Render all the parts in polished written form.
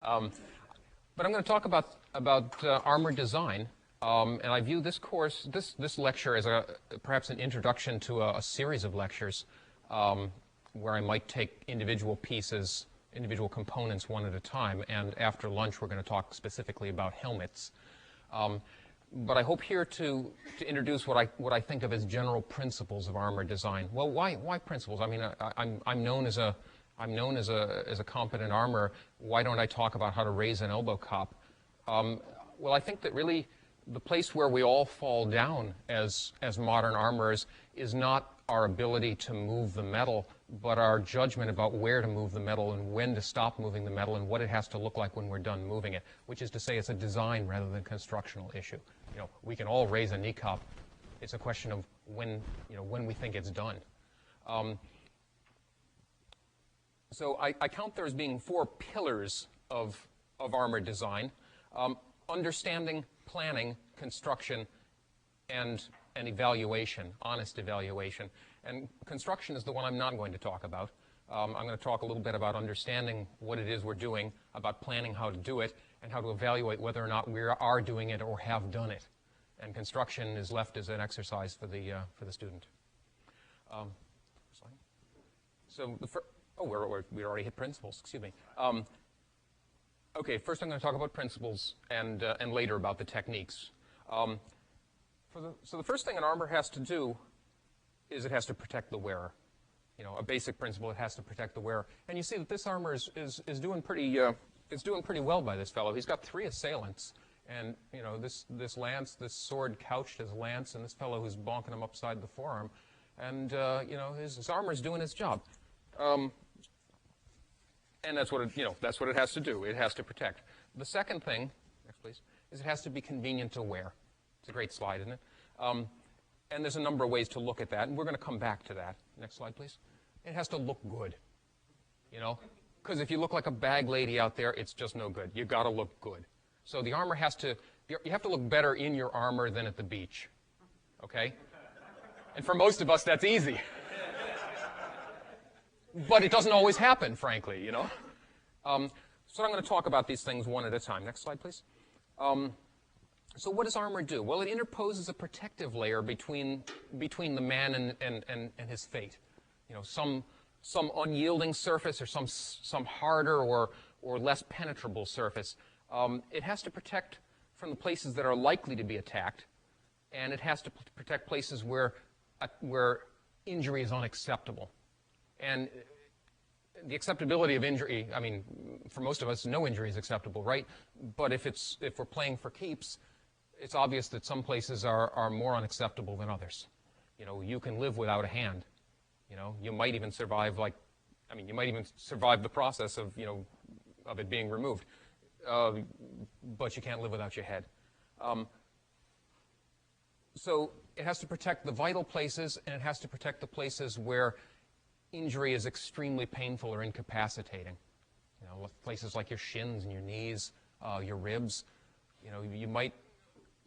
But I'm going to talk about armor design, and I view this course, this lecture, as perhaps an introduction to a series of lectures where I might take individual pieces, individual components one at a time, and after lunch we're going to talk specifically about helmets. But I hope here to introduce what I think of as general principles of armor design. Well, why principles? I mean, I'm known as a competent armorer. Why don't I talk about how to raise an elbow cop? Well, I think that really the place where we all fall down as modern armorers is not our ability to move the metal, but our judgment about where to move the metal and when to stop moving the metal and what it has to look like when we're done moving it, which is to say it's a design rather than constructional issue. You know, we can all raise a knee cop. It's a question of when we think it's done. So I count there as being 4 pillars of armor design: understanding, planning, construction, and evaluation, honest evaluation. And construction is the one I'm not going to talk about. I'm going to talk a little bit about understanding what it is we're doing, about planning how to do it, and how to evaluate whether or not we are doing it or have done it. And construction is left as an exercise for the student. So we already hit principles. Excuse me. Okay, first I'm going to talk about principles and later about the techniques. So the first thing an armor has to do is it has to protect the wearer. You know, a basic principle: it has to protect the wearer. And you see that this armor is doing pretty well by this fellow. He's got 3 assailants, and you know, this lance, this sword couched as a lance, and this fellow who's bonking him upside the forearm, and you know, his armor is doing its job. And that's what it has to do. It has to protect. The second thing, next please, is it has to be convenient to wear. It's a great slide, isn't it? And there's a number of ways to look at that, and we're going to come back to that. Next slide, please. It has to look good, you know, because if you look like a bag lady out there, it's just no good. You've got to look good. So the armor you have to look better in your armor than at the beach, okay? And for most of us, that's easy. But it doesn't always happen, frankly, you know. So I'm going to talk about these things one at a time. Next slide, please. So what does armor do? Well, it interposes a protective layer between the man and his fate. You know, some unyielding surface or some harder or less penetrable surface. It has to protect from the places that are likely to be attacked, and it has to protect places where injury is unacceptable. And the acceptability of injury, I mean, for most of us, no injury is acceptable, right? But if we're playing for keeps, it's obvious that some places are more unacceptable than others. You know, you can live without a hand. You know, you might even survive you might even survive the process of it being removed. But you can't live without your head. So it has to protect the vital places, and it has to protect the places where injury is extremely painful or incapacitating. You know, places like your shins and your knees, your ribs. You know, you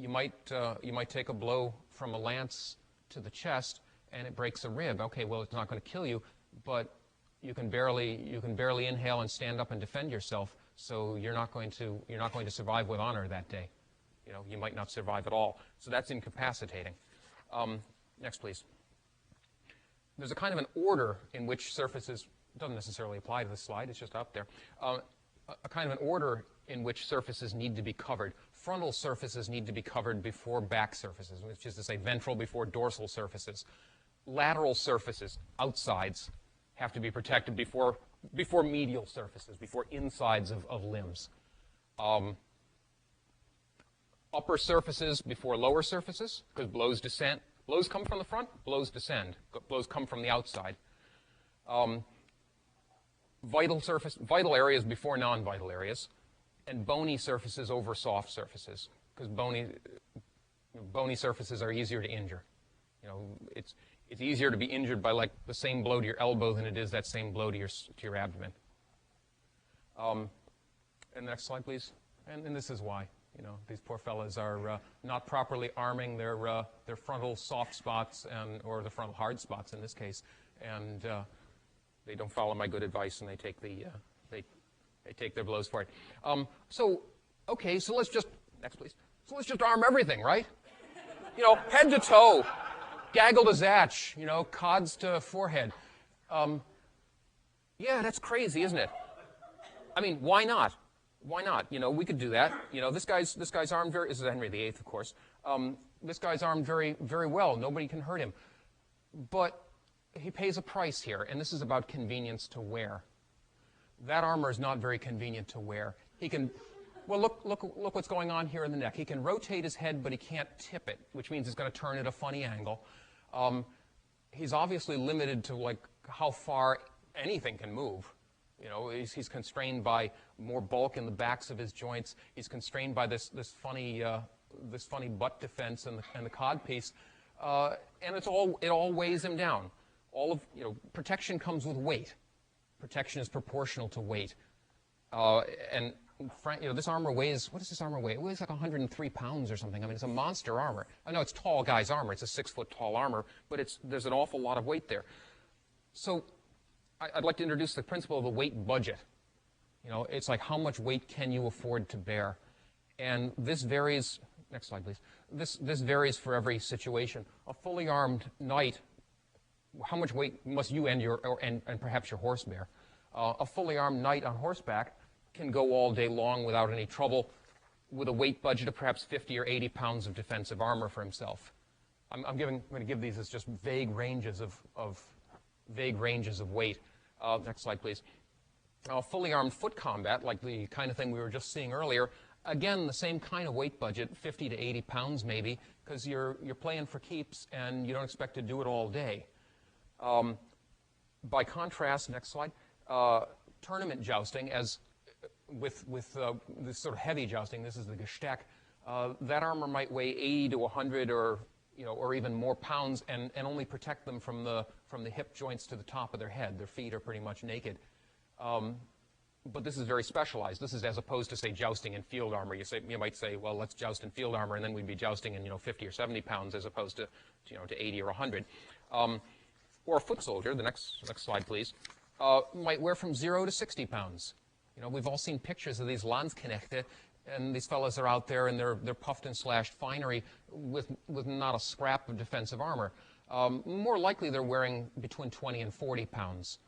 might take a blow from a lance to the chest, and it breaks a rib. Okay, well, it's not going to kill you, but you can barely inhale and stand up and defend yourself. So you're not going to survive with honor that day. You know, you might not survive at all. So that's incapacitating. Next, please. There's a kind of an order in which surfaces, doesn't necessarily apply to this slide, it's just out there, a kind of an order in which surfaces need to be covered. Frontal surfaces need to be covered before back surfaces, which is to say ventral before dorsal surfaces. Lateral surfaces, outsides, have to be protected before medial surfaces, before insides of limbs. Upper surfaces before lower surfaces, because blows descend. Blows come from the front, blows descend. Blows come from the outside. Vital areas before non-vital areas, and bony surfaces over soft surfaces, because bony surfaces are easier to injure. You know, it's easier to be injured by like the same blow to your elbow than it is that same blow to your abdomen. And the next slide, please. And this is why. You know, these poor fellas are not properly arming their frontal soft spots or the frontal hard spots in this case, and they don't follow my good advice, and they take the They take their blows for it. Okay, so let's just, next please. So let's just arm everything, right? You know, head to toe, gaggle to zatch, you know, cods to forehead. Yeah, that's crazy, isn't it? I mean, why not? Why not? You know, we could do that. You know, this guy's armed very, this is Henry VIII, of course. This guy's armed very, very well. Nobody can hurt him. But he pays a price here, and this is about convenience to wear. That armor is not very convenient to wear. He can, well, look what's going on here in the neck. He can rotate his head, but he can't tip it, which means he's going to turn at a funny angle. He's obviously limited to, like, how far anything can move. You know, he's constrained by more bulk in the backs of his joints. He's constrained by this funny butt defense and the codpiece, and it all weighs him down. Protection comes with weight. Protection is proportional to weight. And this armor weighs, what does this armor weigh? It weighs like 103 pounds or something. I mean, it's a monster armor. I know it's tall guy's armor. It's a 6-foot tall armor, but there's an awful lot of weight there. So I'd like to introduce the principle of the weight budget. You know, it's like how much weight can you afford to bear? And this varies, next slide please. This varies for every situation. A fully armed knight, how much weight must you and perhaps your horse bear? A fully armed knight on horseback can go all day long without any trouble with a weight budget of perhaps 50 or 80 pounds of defensive armor for himself. I'm going to give these as just vague ranges of weight. Next slide, please. Fully armed foot combat, like the kind of thing we were just seeing earlier, again, the same kind of weight budget, 50 to 80 pounds maybe, because you're playing for keeps and you don't expect to do it all day. By contrast, next slide, tournament jousting, as with this sort of heavy jousting, this is the Gesteck, that armor might weigh 80 to 100 or even more pounds and only protect them from the hip joints to the top of their head. Their feet are pretty much naked. But this is very specialized. This is as opposed to, say, jousting in field armor. You might say, well, let's joust in field armor, and then we'd be jousting in 50 or 70 pounds as opposed to 80 or 100. Or a foot soldier, the next slide, please, might wear from 0 to 60 pounds. You know, we've all seen pictures of these Landsknechte, and these fellows are out there, and they're puffed and slashed finery with not a scrap of defensive armor. More likely, they're wearing between 20 and 40 pounds.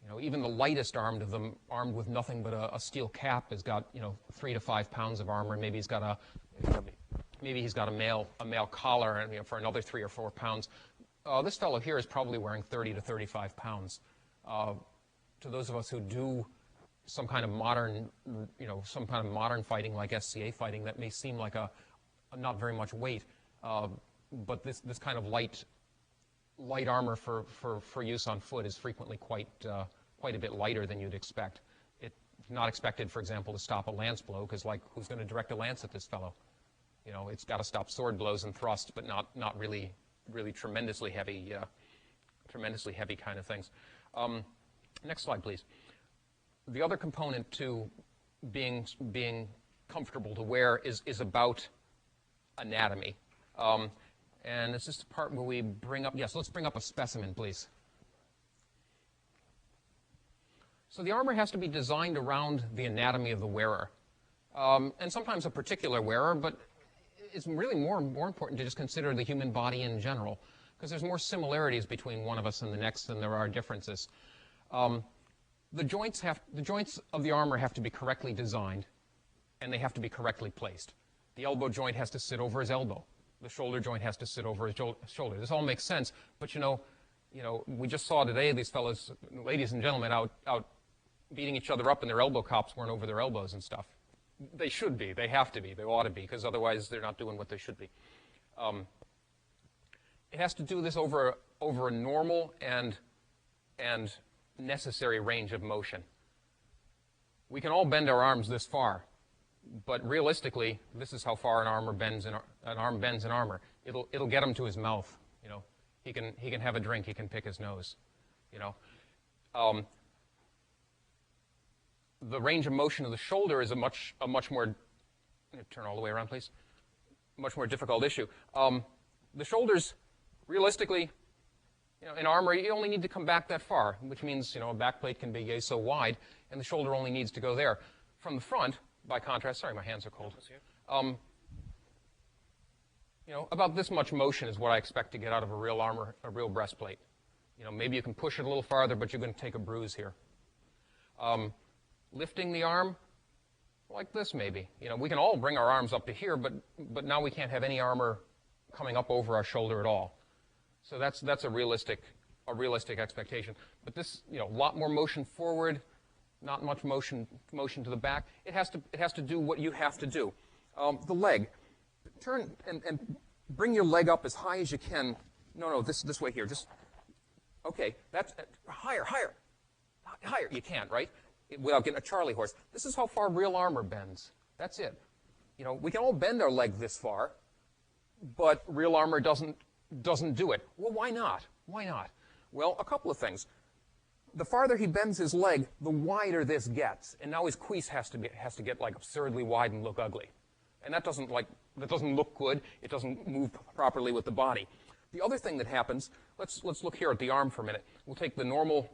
You know, even the lightest armed of them, armed with nothing but a steel cap, has got 3 to 5 pounds of armor. And maybe he's got a mail collar, and for another 3 or 4 pounds. This fellow here is probably wearing 30 to 35 pounds. To those of us who do some kind of modern fighting like SCA fighting, that may seem like a not very much weight, but this kind of light armor for use on foot is frequently quite a bit lighter than you'd expect. It's not expected, for example, to stop a lance blow, because who's going to direct a lance at this fellow? You know, it's got to stop sword blows and thrusts, but not really tremendously heavy kind of things. Next slide, please. The other component to being comfortable to wear is about anatomy. And it's just the part where we bring up, yes, let's bring up a specimen, please. So the armor has to be designed around the anatomy of the wearer. And sometimes a particular wearer, but it's really more important to just consider the human body in general, because there's more similarities between one of us and the next than there are differences. The joints of the armor have to be correctly designed, and they have to be correctly placed. The elbow joint has to sit over his elbow. The shoulder joint has to sit over his shoulder. This all makes sense, but we just saw today these fellows, ladies and gentlemen, out beating each other up, and their elbow cops weren't over their elbows and stuff. They should be. They have to be. They ought to be, because otherwise they're not doing what they should be. It has to do this over a normal and necessary range of motion. We can all bend our arms this far, but realistically, this is how far an arm bends in armor. It'll get him to his mouth. He can have a drink. He can pick his nose. The range of motion of the shoulder is a much more, turn all the way around, please, much more difficult issue. The shoulders, realistically, You know, in armor, you only need to come back that far, which means, you know, a back plate can be yay so wide, and the shoulder only needs to go there. From the front, by contrast, sorry, my hands are cold. You know, about this much motion is what I expect to get out of a real armor, a real breastplate. You know, maybe you can push it a little farther, but you're going to take a bruise here. Lifting the arm, like this maybe. You know, we can all bring our arms up to here, but now we can't have any armor coming up over our shoulder at all. So that's a realistic expectation. But this, you know, a lot more motion forward, not much motion to the back. It has to do what you have to do. The leg, turn and bring your leg up as high as you can. No, this way here. Just okay. That's higher. You can't, right? Without getting a Charlie horse. This is how far real armor bends. That's it. You know, we can all bend our leg this far, but real armor doesn't do it. Well, why not? Why not? Well, a couple of things. The farther he bends his leg, the wider this gets, and now his cuisse has to get like absurdly wide and look ugly, and that doesn't look good. It doesn't move properly with the body. The other thing that happens, let's look here at the arm for a minute. We'll take the normal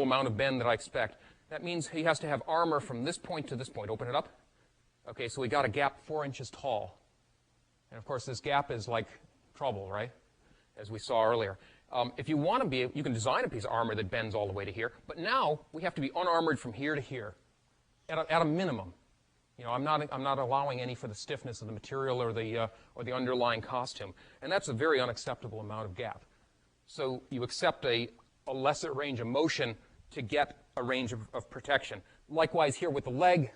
amount of bend that I expect. That means he has to have armor from this point to this point. Open it up. Okay, so we got a gap 4 inches tall, and of course this gap is like trouble, right? As we saw earlier. If you want to be, you can design a piece of armor that bends all the way to here, but now we have to be unarmored from here to here, at a minimum. You know, I'm not allowing any for the stiffness of the material or the underlying costume, and that's a very unacceptable amount of gap. So you accept a lesser range of motion to get a range of protection. Likewise here with the leg,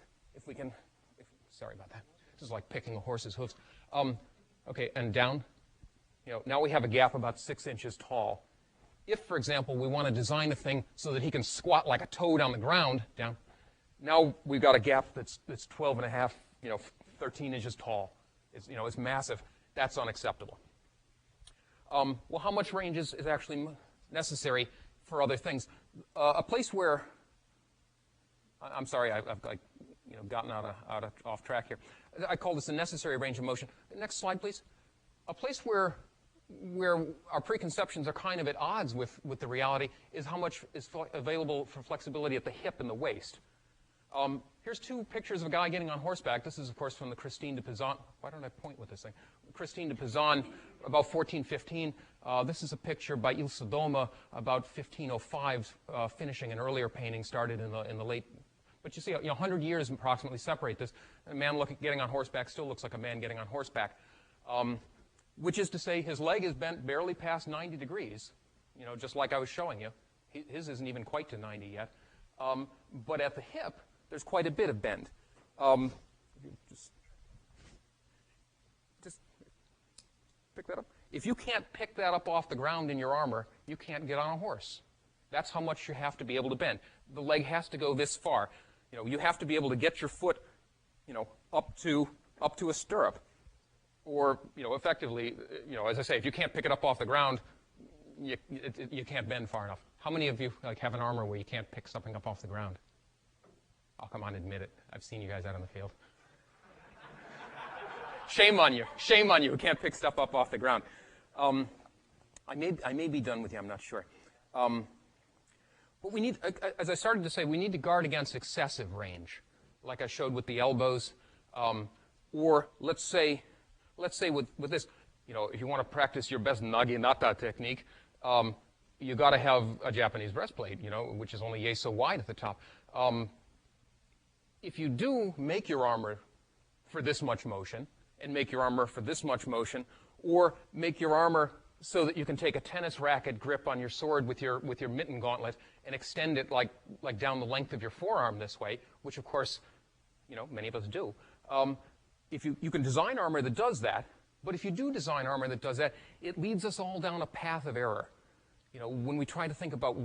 sorry about that. This is like picking a horse's hooves. Okay, and down. You know, now we have a gap about 6 inches tall. If, for example, we want to design a thing so that he can squat like a toad on the ground, down, now we've got a gap that's 12 and a half, 13 inches tall. It's massive. That's unacceptable. Well, how much range is actually necessary for other things? A place where, I'm sorry, I've gotten off track here. I call this a necessary range of motion. Next slide, please. A place where our preconceptions are kind of at odds with the reality is how much is available for flexibility at the hip and the waist. Here's two pictures of a guy getting on horseback. This is, of course, from the Christine de Pizan. Why don't I point with this thing? Christine de Pizan, about 1415. This is a picture by Il Sodoma, about 1505, finishing an earlier painting started in the late. But you see, 100 years approximately separate this. A man getting on horseback still looks like a man getting on horseback. Which is to say his leg is bent barely past 90 degrees, just like I was showing you. His isn't even quite to 90 yet. But at the hip, there's quite a bit of bend. Just pick that up. If you can't pick that up off the ground in your armor, you can't get on a horse. That's how much you have to be able to bend. The leg has to go this far. You have to be able to get your foot, up to a stirrup. Or, effectively, as I say, if you can't pick it up off the ground, you can't bend far enough. How many of you have an armor where you can't pick something up off the ground? Oh, come on, admit it. I've seen you guys out on the field. Shame on you. Shame on you who can't pick stuff up off the ground. I may be done with you. I'm not sure. But we need, as I started to say, we need to guard against excessive range, like I showed with the elbows. Or let's say with this, if you want to practice your best naginata technique, you got to have a Japanese breastplate, which is only yay so wide at the top. If you do make your armor for this much motion, and make your armor for this much motion, or make your armor so that you can take a tennis racket grip on your sword with your mitten gauntlet and extend it like down the length of your forearm this way, which of course, many of us do. If you can design armor that does that, but if you do design armor that does that, it leads us all down a path of error. When we try to think about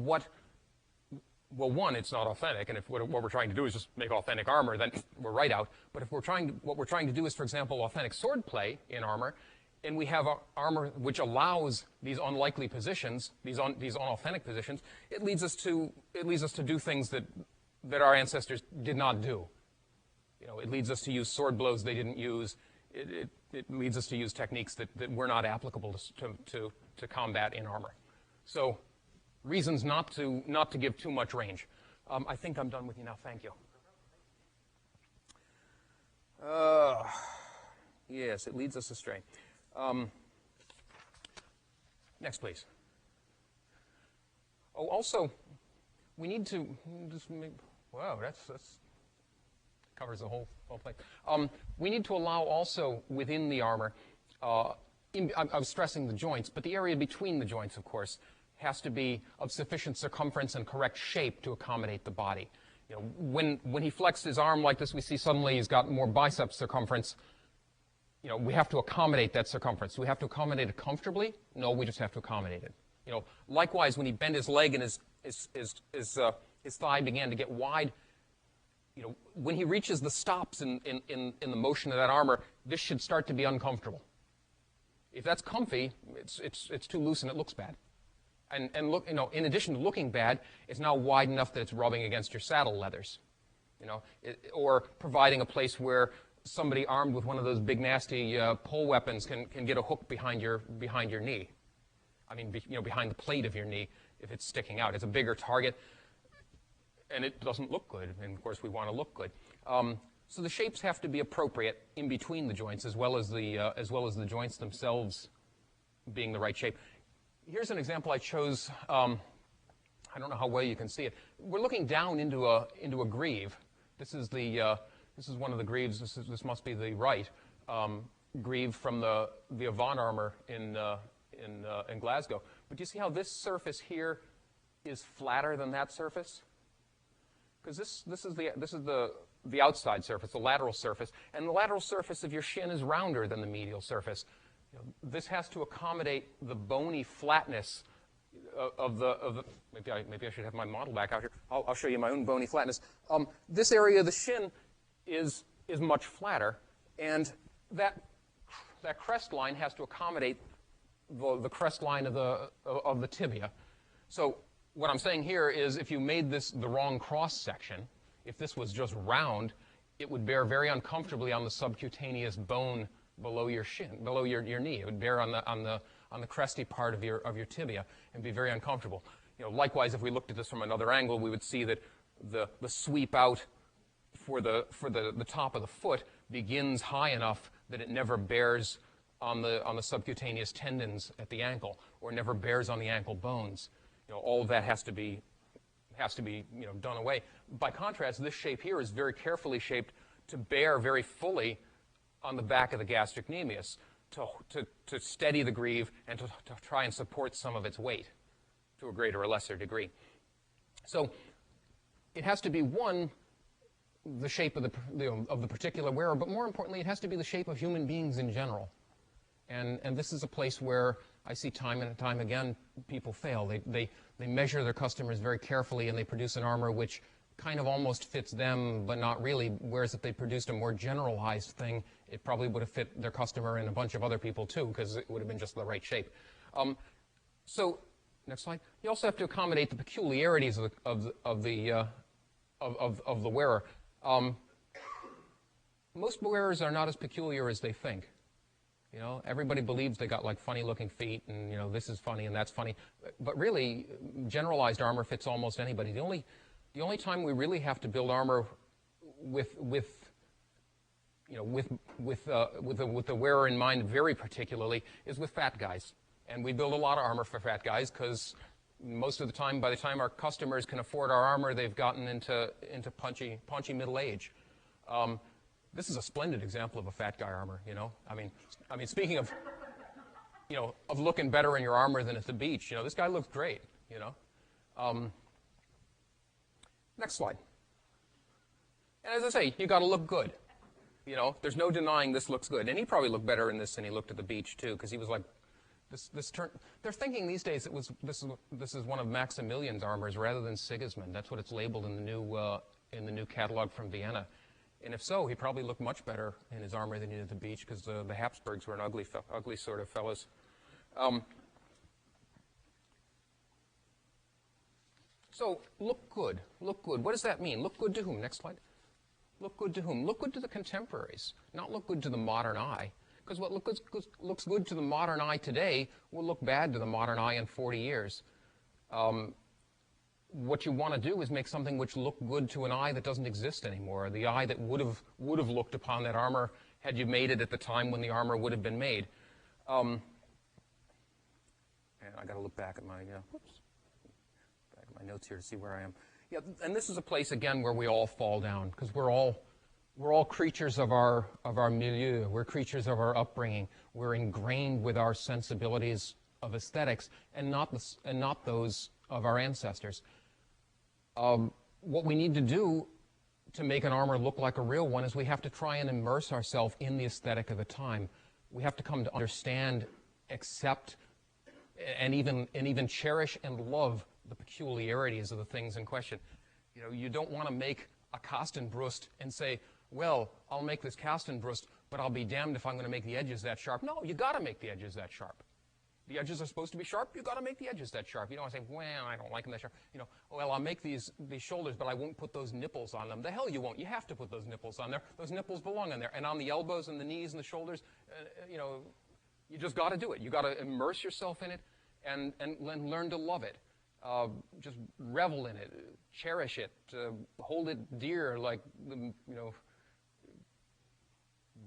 well, one, it's not authentic, and if what we're trying to do is just make authentic armor, then we're right out. But if what we're trying to do is, for example, authentic sword play in armor, and we have armor which allows these unlikely positions, these unauthentic positions, it leads us to do things that our ancestors did not do. It leads us to use sword blows they didn't use. It leads us to use techniques that were not applicable to combat in armor. So reasons not to give too much range. I think I'm done with you now. Thank you. Yes, it leads us astray. Next, please. Oh, also, we need to just make, wow, that's covers the whole plate. We need to allow also within the armor, I was stressing the joints, but the area between the joints, of course, has to be of sufficient circumference and correct shape to accommodate the body. You know, when he flexed his arm like this, we see suddenly he's got more bicep circumference. You know, we have to accommodate that circumference. Do we have to accommodate it comfortably? No, we just have to accommodate it. You know, likewise, when he bent his leg and his thigh began to get wide, you know, when he reaches the stops in the motion of that armor, this should start to be uncomfortable. If that's comfy, it's too loose and it looks bad. And look, you know, in addition to looking bad, it's now wide enough that it's rubbing against your saddle leathers, you know, or providing a place where somebody armed with one of those big nasty pole weapons can get a hook behind your knee. I mean, you know, behind the plate of your knee if it's sticking out. It's a bigger target, and it doesn't look good. And of course, we want to look good. So the shapes have to be appropriate in between the joints, as well as the joints themselves being the right shape. Here's an example I chose. I don't know how well you can see it. We're looking down into a greave. This is one of the greaves. This must be the right greave from the Avant armor in Glasgow. But do you see how this surface here is flatter than that surface? Because this is the outside surface, the lateral surface, and the lateral surface of your shin is rounder than the medial surface. You know, this has to accommodate the bony flatness of the maybe I should have my model back out here. I'll show you my own bony flatness. This area of the shin is much flatter, and that crest line has to accommodate the crest line of the tibia. So what I'm saying here is, if you made this the wrong cross section, if this was just round, it would bear very uncomfortably on the subcutaneous bone below your shin, below your knee. It would bear on the cresty part of your tibia and be very uncomfortable. You know, likewise, if we looked at this from another angle, we would see that the sweep out for the top of the foot begins high enough that it never bears on the subcutaneous tendons at the ankle, or never bears on the ankle bones. You know, all of that has to be you know, done away. By contrast, this shape here is very carefully shaped to bear very fully on the back of the gastrocnemius, to steady the greave and to try and support some of its weight to a greater or lesser degree. So it has to be, one, the shape of the particular wearer, but more importantly, it has to be the shape of human beings in general. And this is a place where I see time and time again people fail. They measure their customers very carefully, and they produce an armor which kind of almost fits them, but not really, whereas if they produced a more generalized thing, it probably would have fit their customer and a bunch of other people too, because it would have been just the right shape. So, next slide. You also have to accommodate the peculiarities of the wearer. Most wearers are not as peculiar as they think. You know, everybody believes they got like funny-looking feet, and you know, this is funny and that's funny. But really, generalized armor fits almost anybody. The only time we really have to build armor with the wearer in mind very particularly is with fat guys. And we build a lot of armor for fat guys because most of the time, by the time our customers can afford our armor, they've gotten into paunchy middle age. This is a splendid example of a fat guy armor, you know. I mean, speaking of, you know, of looking better in your armor than at the beach, you know, this guy looks great, you know. Next slide. And as I say, you got to look good. You know, there's no denying this looks good. And he probably looked better in this than he looked at the beach too, because he was like, they're thinking these days this is one of Maximilian's armors rather than Sigismund. That's what it's labeled in the new catalog from Vienna. And if so, he probably looked much better in his armor than he did at the beach, because the Habsburgs were an ugly sort of fellows. So look good. Look good. What does that mean? Look good to whom? Next slide. Look good to whom? Look good to the contemporaries, not look good to the modern eye. Because what looks good to the modern eye today will look bad to the modern eye in 40 years. What you want to do is make something which looked good to an eye that doesn't exist anymore, the eye that would have looked upon that armor had you made it at the time when the armor would have been made. And I got to look back at my notes here to see where I am. Yeah, and this is a place again where we all fall down, because we're all creatures of our milieu. We're creatures of our upbringing. We're ingrained with our sensibilities of aesthetics, and not those of our ancestors. What we need to do to make an armor look like a real one is we have to try and immerse ourselves in the aesthetic of the time. We have to come to understand, accept, and even cherish and love the peculiarities of the things in question. You know, you don't want to make a Kastenbrust and say, well, I'll make this Kastenbrust, but I'll be damned if I'm going to make the edges that sharp. No, you got to make the edges that sharp. The edges are supposed to be sharp. You got to make the edges that sharp. You don't want to say, well, I don't like them that sharp. You know, well, I'll make these shoulders, but I won't put those nipples on them. The hell you won't. You have to put those nipples on there. Those nipples belong on there. And on the elbows and the knees and the shoulders, you know, you just got to do it. You got to immerse yourself in it and learn to love it. Just revel in it, cherish it, hold it dear, like the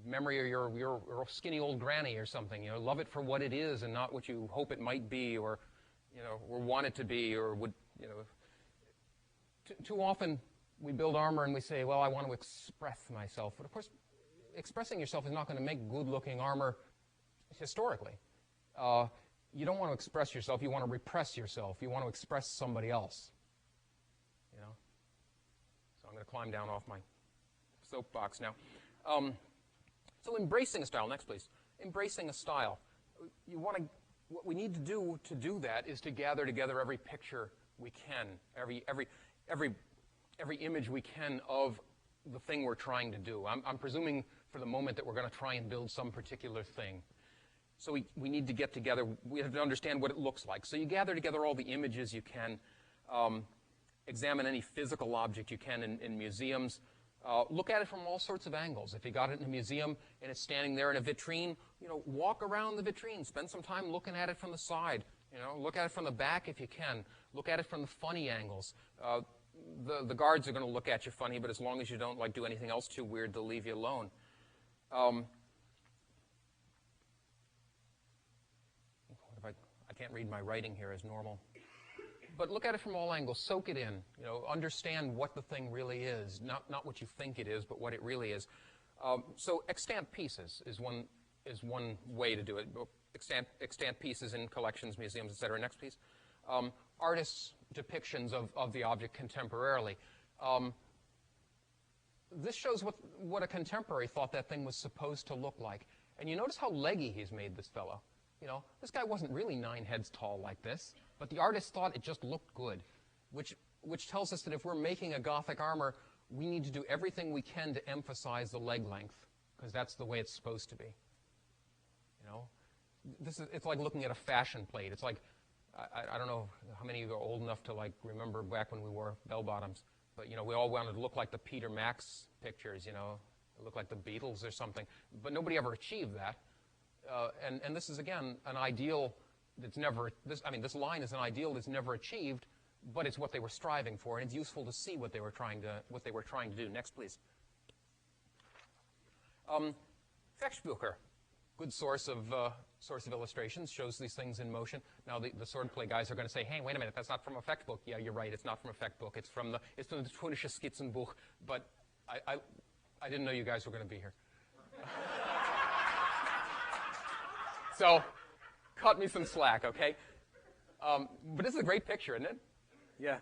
memory of your skinny old granny or something. You know, love it for what it is and not what you hope it might be, or or want it to be, or would. Too often we build armor and we say, well, I want to express myself, but of course, expressing yourself is not going to make good-looking armor historically. You don't want to express yourself. You want to repress yourself. You want to express somebody else. So I'm going to climb down off my soapbox now. So embracing a style. Next, please. Embracing a style. What we need to do that is to gather together every picture we can, every image we can of the thing we're trying to do. I'm presuming for the moment that we're going to try and build some particular thing. So we need to get together. We have to understand what it looks like. So you gather together all the images you can, examine any physical object you can in museums. Look at it from all sorts of angles. If you got it in a museum and it's standing there in a vitrine, walk around the vitrine. Spend some time looking at it from the side. Look at it from the back if you can. Look at it from the funny angles. The guards are going to look at you funny, but as long as you don't do anything else too weird, they'll leave you alone. I can't read my writing here as normal. But look at it from all angles. Soak it in. Understand what the thing really is. Not what you think it is, but what it really is. So extant pieces is one way to do it. Extant pieces in collections, museums, etc. Next piece. Artists' depictions of the object contemporarily. This shows what a contemporary thought that thing was supposed to look like. And you notice how leggy he's made this fellow. This guy wasn't really 9 heads tall like this, but the artist thought it just looked good, which tells us that if we're making a Gothic armor, we need to do everything we can to emphasize the leg length, because that's the way it's supposed to be. It's like looking at a fashion plate. It's like, I don't know how many of you are old enough to remember back when we wore bell bottoms, but we all wanted to look like the Peter Max pictures, look like the Beatles or something, but nobody ever achieved that. And this is, again, an ideal that's never, this line is an ideal that's never achieved, but it's what they were striving for, and it's useful to see what they were trying to do. Next, please. Fechbücher, good source of illustrations, shows these things in motion. Now, the swordplay guys are going to say, hey, wait a minute, that's not from a Fechtbuch. Yeah, you're right, it's not from a Fechtbuch. It's from the Tunische Skizzenbuch, but I didn't know you guys were going to be here. So, cut me some slack, okay? But this is a great picture, isn't it? Yeah.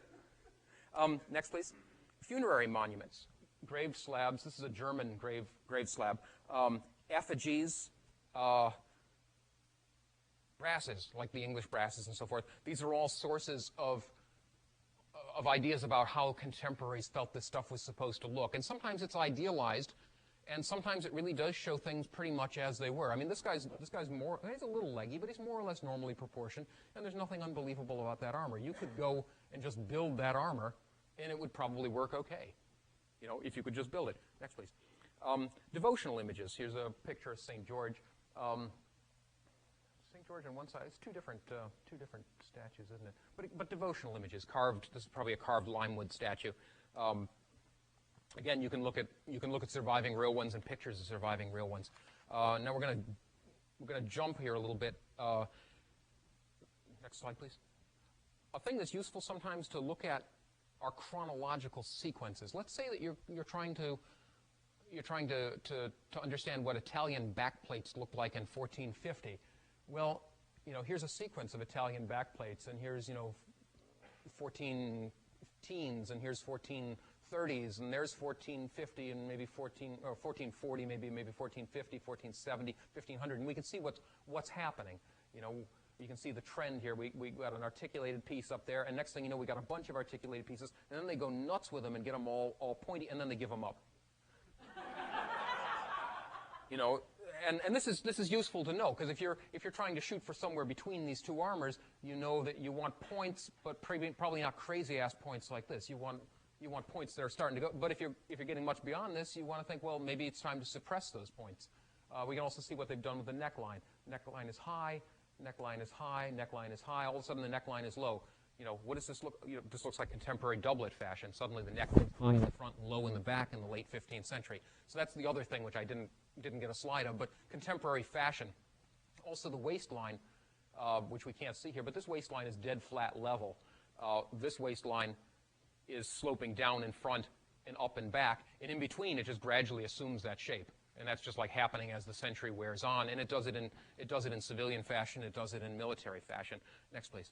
Next, please. Funerary monuments, grave slabs. This is a German grave slab. Effigies, brasses, like the English brasses and so forth. These are all sources of ideas about how contemporaries felt this stuff was supposed to look. And sometimes it's idealized, and sometimes it really does show things pretty much as they were. This guy's more, he's a little leggy, but he's more or less normally proportioned, and there's nothing unbelievable about that armor. You could go and just build that armor, and it would probably work okay, if you could just build it. Next, please. Devotional images. Here's a picture of St. George. St. George on one side. It's two different statues, isn't it? But devotional images carved. This is probably a carved limewood statue. Again, you can look at surviving real ones and pictures of surviving real ones. Now we're going to jump here a little bit. Next slide, please. A thing that's useful sometimes to look at are chronological sequences. Let's say that you're trying to understand what Italian backplates looked like in 1450. Well, here's a sequence of Italian backplates, and here's 14 teens, and here's 1430s, and there's 1450, and maybe 1440, maybe 1450, 1470, 1500, and we can see what's happening. You can see the trend here. We got an articulated piece up there, and next thing you know, we got a bunch of articulated pieces, and then they go nuts with them and get them all pointy, and then they give them up. And this is useful to know, because if you're trying to shoot for somewhere between these two armors, you know that you want points, but probably not crazy-ass points like this. You want points that are starting to go. But if you're getting much beyond this, you want to think, well, maybe it's time to suppress those points. We can also see what they've done with the neckline. Neckline is high. Neckline is high, neckline is high. All of a sudden, the neckline is low. What does this look? This looks like contemporary doublet fashion. Suddenly, the neckline is high in the front and low in the back in the late 15th century. So that's the other thing which I didn't get a slide of, but contemporary fashion. Also, the waistline, which we can't see here, but this waistline is dead flat level. This waistline is sloping down in front and up and back, and in between, it just gradually assumes that shape. And that's just like happening as the century wears on. And it does it in civilian fashion. It does it in military fashion. Next, please.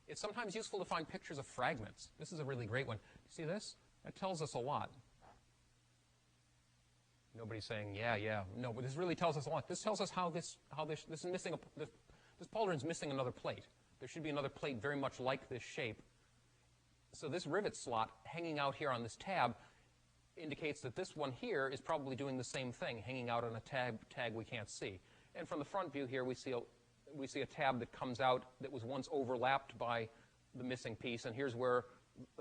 It's sometimes useful to find pictures of fragments. This is a really great one. See this? That tells us a lot. Nobody's saying, yeah. No, but this really tells us a lot. This tells us how this is missing this pauldron's missing another plate. There should be another plate very much like this shape. So this rivet slot hanging out here on this tab indicates that this one here is probably doing the same thing, hanging out on a tag we can't see. And from the front view here, we see a tab that comes out that was once overlapped by the missing piece, and here's where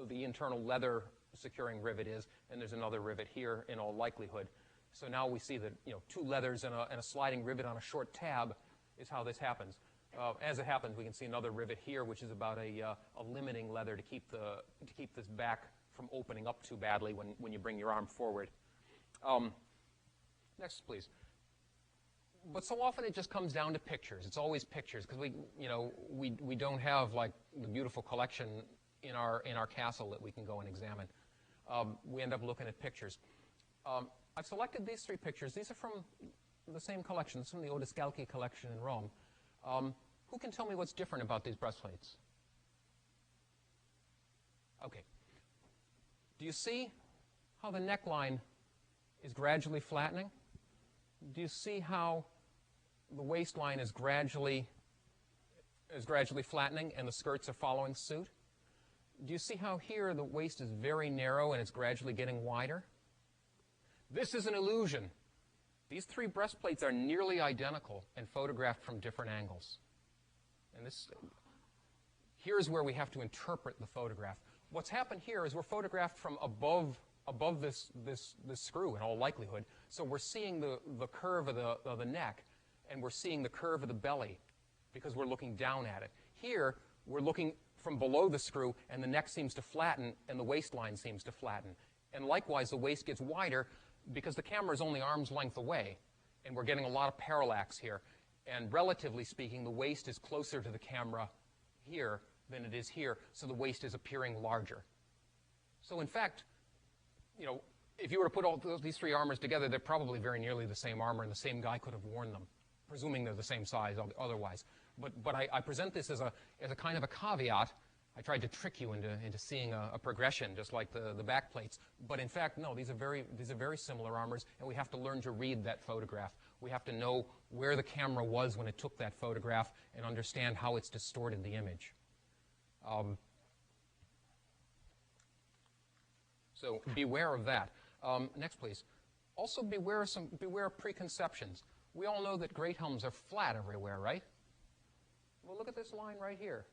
the internal leather securing rivet is, and there's another rivet here in all likelihood. So now we see that two leathers and a sliding rivet on a short tab is how this happens. As it happens, we can see another rivet here, which is about a limiting leather to keep this back from opening up too badly when you bring your arm forward. Next, please. But so often it just comes down to pictures. It's always pictures, because we don't have like the beautiful collection in our castle that we can go and examine. We end up looking at pictures. I've selected these three pictures. These are from the same collection. This is from the Odescalchi collection in Rome. Who can tell me what's different about these breastplates? Okay. Do you see how the neckline is gradually flattening? Do you see how the waistline is gradually flattening and the skirts are following suit? Do you see how here the waist is very narrow and it's gradually getting wider? This is an illusion. These three breastplates are nearly identical and photographed from different angles. And here's where we have to interpret the photograph. What's happened here is we're photographed from above this screw in all likelihood. So we're seeing the curve of the neck, and we're seeing the curve of the belly because we're looking down at it. Here, we're looking from below the screw, and the neck seems to flatten, and the waistline seems to flatten. And likewise, the waist gets wider because the camera is only arm's length away, and we're getting a lot of parallax here. And relatively speaking, the waist is closer to the camera here than it is here, so the waist is appearing larger. So in fact, if you were to put all these three armors together, they're probably very nearly the same armor, and the same guy could have worn them, presuming they're the same size otherwise. But I present this as a kind of a caveat. I tried to trick you into seeing a progression, just like the back plates. But in fact, no, these are very similar armors, and we have to learn to read that photograph. We have to know where the camera was when it took that photograph and understand how it's distorted the image. So beware of that. Next, please. Also beware of preconceptions. We all know that great helms are flat everywhere, right? Well, look at this line right here.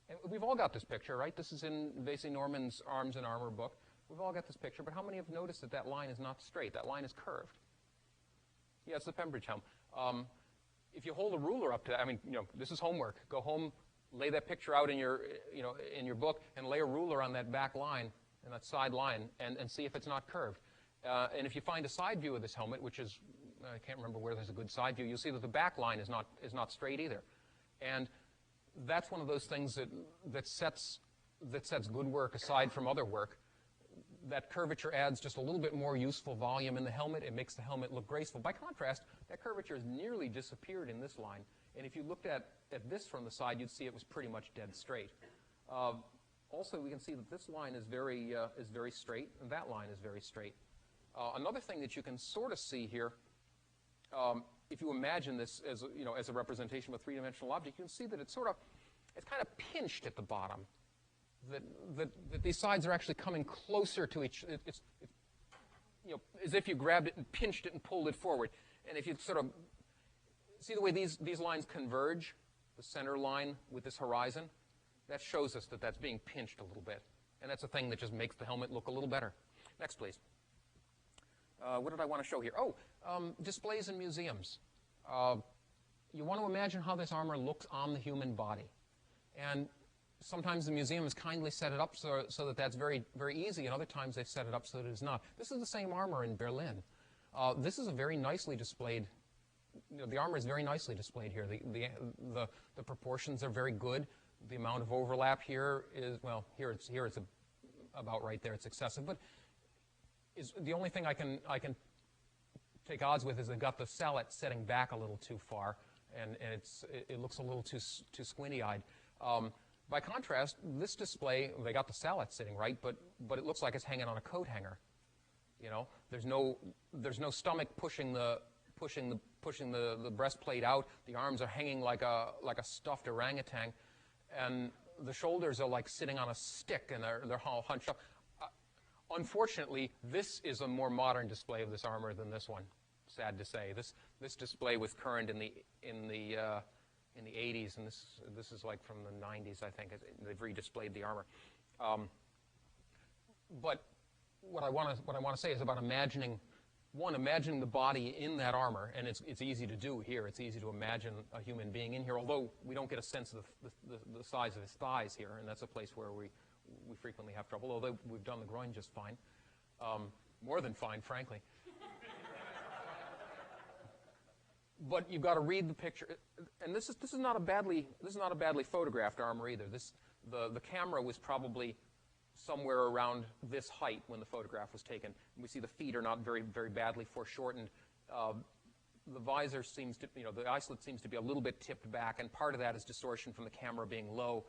And we've all got this picture, right? This is in Vesey Norman's Arms and Armor book. We've all got this picture, but how many have noticed that line is not straight? That line is curved. Yeah, it's the Pembridge helm. If you hold a ruler up to that, I mean, this is homework. Go home, lay that picture out in your, in your book, and lay a ruler on that back line and that side line, and see if it's not curved. And if you find a side view of this helmet, which is, I can't remember where there's a good side view, you'll see that the back line is not straight either. And that's one of those things that sets good work aside from other work. That curvature adds just a little bit more useful volume in the helmet. It makes the helmet look graceful. By contrast, that curvature has nearly disappeared in this line. And if you looked at this from the side, you'd see it was pretty much dead straight. Also, we can see that this line is very straight, and that line is very straight. Another thing that you can sort of see here, if you imagine this as a representation of a three-dimensional object, you can see that it's kind of pinched at the bottom. That these sides are actually coming closer to each. It's as if you grabbed it and pinched it and pulled it forward. And if you sort of see the way these lines converge, the center line with this horizon, that shows us that that's being pinched a little bit. And that's a thing that just makes the helmet look a little better. Next, please. What did I want to show here? Oh, displays in museums. You want to imagine how this armor looks on the human body. And sometimes the museums kindly set it up so that that's very, very easy, and other times they've set it up so that it is not. This is the same armor in Berlin. This is a very nicely displayed, the armor is very nicely displayed here. The proportions are very good. The amount of overlap here is, well, here it's about right there. It's excessive, but the only thing I can take odds with is they've got the sallet setting back a little too far, and it looks a little too squinty-eyed. By contrast, this display, they got the sallet sitting right, but it looks like it's hanging on a coat hanger. There's no stomach pushing the breastplate out. The arms are hanging like a stuffed orangutan, and the shoulders are like sitting on a stick, and they're all hunched up. Unfortunately, this is a more modern display of this armor than this one. Sad to say, this display was current in the 80s, and this is like from the 90s, I think. They've redisplayed the armor. But what I want to say is about imagining the body in that armor, and it's easy to do here. It's easy to imagine a human being in here, although we don't get a sense of the size of his thighs here, and that's a place where we frequently have trouble, although we've done the groin just fine. More than fine, frankly. But you've got to read the picture, and this is not a badly photographed armor either. The camera was probably somewhere around this height when the photograph was taken. We see the feet are not very, very badly foreshortened. The visor seems to, the eye slit seems to be a little bit tipped back, and part of that is distortion from the camera being low.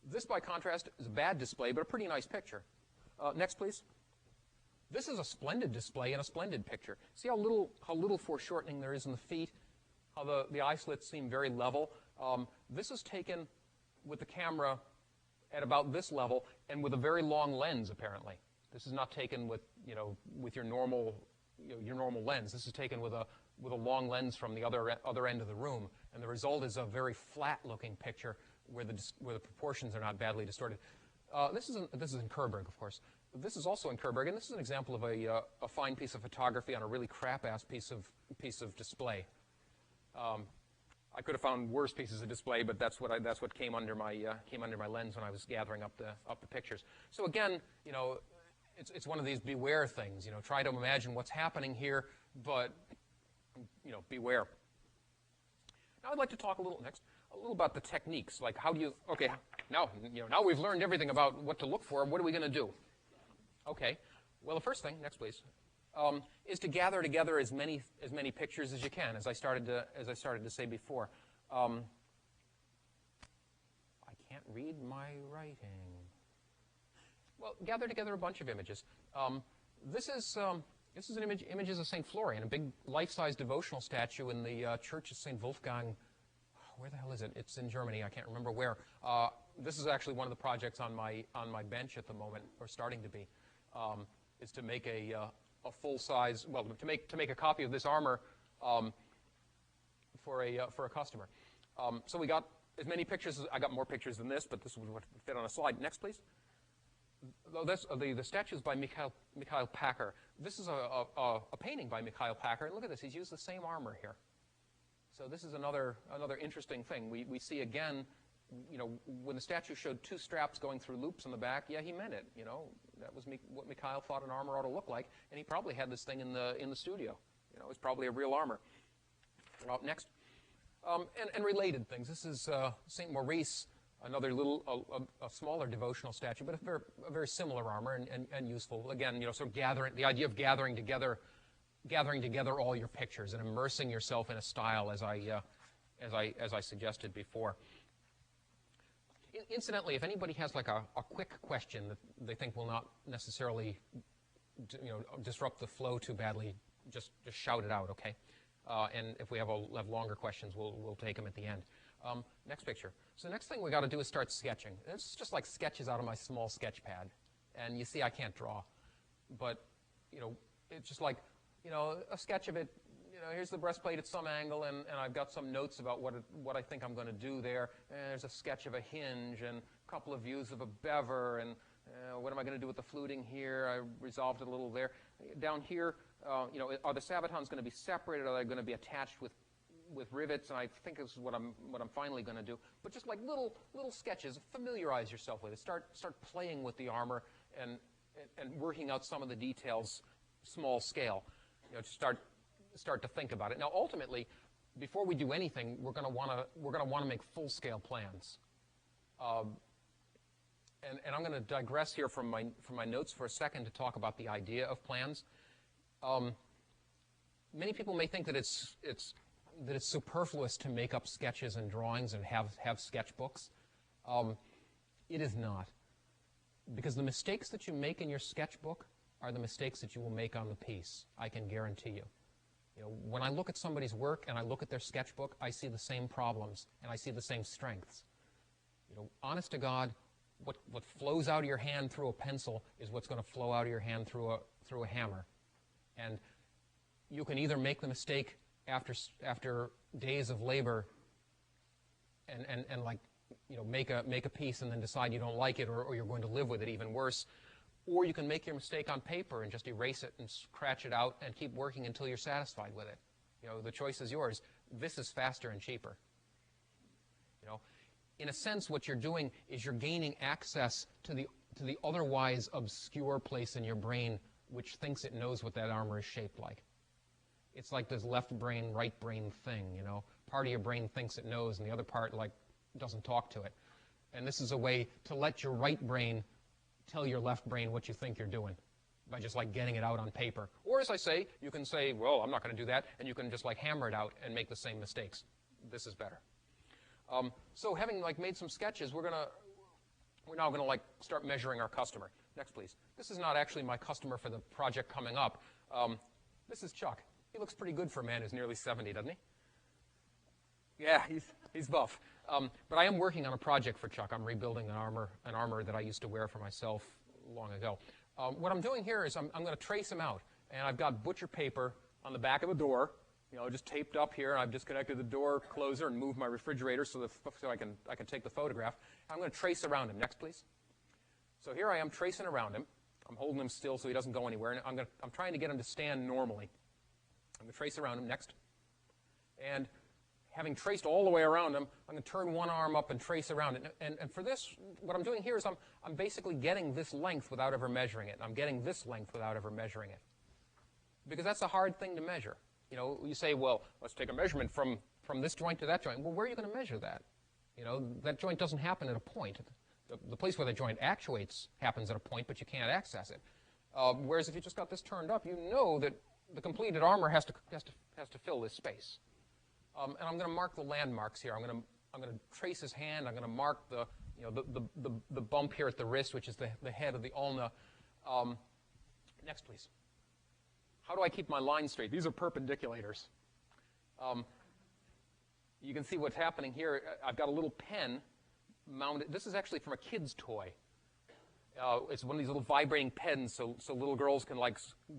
This, by contrast, is a bad display, but a pretty nice picture. Next, please. This is a splendid display and a splendid picture. See how little foreshortening there is in the feet, how the eye slits seem very level. This is taken with the camera at about this level and with a very long lens, apparently. This is not taken with your normal lens. This is taken with a long lens from the other end of the room, and the result is a very flat-looking picture where the proportions are not badly distorted. This is in Kerberg, of course. This is also in Kerberg, and this is an example of a fine piece of photography on a really crap-ass piece of display. I could have found worse pieces of display, but that's what came under my lens when I was gathering up the pictures. So again, it's one of these beware things. Try to imagine what's happening here, but beware. Now I'd like to talk a little about the techniques, like how do you. Okay, now we've learned everything about what to look for. What are we going to do? Okay, well, the first thing, next please, is to gather together as many pictures as you can, as I started to say before. I can't read my writing. Well, gather together a bunch of images. This is an images of St. Florian, a big life-size devotional statue in the Church of St. Wolfgang. Where the hell is it? It's in Germany. I can't remember where. This is actually one of the projects on my bench at the moment, or starting to be, is to make a full-size, well, to make a copy of this armor for a customer. So we got as many pictures. I got more pictures than this, but this would fit on a slide. Next, please. The statue is by Mikhail Packer. This is a painting by Mikhail Packer, and look at this. He's used the same armor here. So this is another interesting thing. We see again, when the statue showed two straps going through loops on the back, yeah, he meant it. That was what Mikhail thought an armor ought to look like, and he probably had this thing in the studio. It's probably a real armor. Next, and related things. This is Saint Maurice, another a smaller devotional statue, but a very similar armor and useful. Again, sort of the idea of gathering together all your pictures and immersing yourself in a style, as I suggested before. Incidentally, if anybody has like a quick question that they think will not necessarily disrupt the flow too badly, just shout it out, okay? And if we have longer questions, we'll take them at the end. Next picture. So the next thing we got to do is start sketching. It's just like sketches out of my small sketch pad. And you see I can't draw. But, it's just like, a sketch of it. Here's the breastplate at some angle, and I've got some notes about what I think I'm going to do there. And there's a sketch of a hinge and a couple of views of a bever, and what am I going to do with the fluting here? I resolved it a little there. Down here, are the sabatons going to be separated? Are they going to be attached with rivets? And I think this is what I'm finally going to do. But just like little sketches, familiarize yourself with it. Start playing with the armor and working out some of the details, small scale. Start to think about it. Now, ultimately, before we do anything, we're going to want to make full-scale plans. And I'm going to digress here from my notes for a second to talk about the idea of plans. Many people may think that it's superfluous to make up sketches and drawings and have sketchbooks. It is not, because the mistakes that you make in your sketchbook are the mistakes that you will make on the piece. I can guarantee you. When I look at somebody's work and I look at their sketchbook, I see the same problems and I see the same strengths. Honest to God, what flows out of your hand through a pencil is what's going to flow out of your hand through a hammer. And you can either make the mistake after days of labor and make a piece and then decide you don't like it, or you're going to live with it, even worse. Or you can make your mistake on paper and just erase it and scratch it out and keep working until you're satisfied with it. The choice is yours. This is faster and cheaper. In a sense, what you're doing is you're gaining access to the otherwise obscure place in your brain which thinks it knows what that armor is shaped like. It's like this left brain, right brain thing, Part of your brain thinks it knows and the other part doesn't talk to it. And this is a way to let your right brain tell your left brain what you think you're doing by just getting it out on paper. Or as I say, you can say, well, I'm not going to do that, and you can just hammer it out and make the same mistakes. This is better. So having made some sketches, we're now going to start measuring our customer. Next, please. This is not actually my customer for the project coming up. This is Chuck. He looks pretty good for a man who's nearly 70, doesn't he? Yeah, he's buff. But I am working on a project for Chuck. I'm rebuilding an armor that I used to wear for myself long ago. What I'm doing here is I'm going to trace him out. And I've got butcher paper on the back of a door, just taped up here. And I've disconnected the door closer and moved my refrigerator so I can take the photograph. I'm going to trace around him. Next, please. So here I am tracing around him. I'm holding him still so he doesn't go anywhere. And I'm trying to get him to stand normally. I'm going to trace around him. Next. And having traced all the way around him, I'm going to turn one arm up and trace around it. And for this, what I'm doing here is I'm basically getting this length without ever measuring it. I'm getting this length without ever measuring it. Because that's a hard thing to measure. You say, well, let's take a measurement from this joint to that joint. Well, where are you going to measure that? That joint doesn't happen at a point. The place where the joint actuates happens at a point, but you can't access it. Whereas if you just got this turned up, you know that the completed armor has to fill this space. And I'm going to mark the landmarks here. I'm going to trace his hand. I'm going to mark the bump here at the wrist, which is the head of the ulna. Next, please. How do I keep my line straight? These are perpendiculators. You can see what's happening here. I've got a little pen mounted. This is actually from a kid's toy. It's one of these little vibrating pens, so little girls can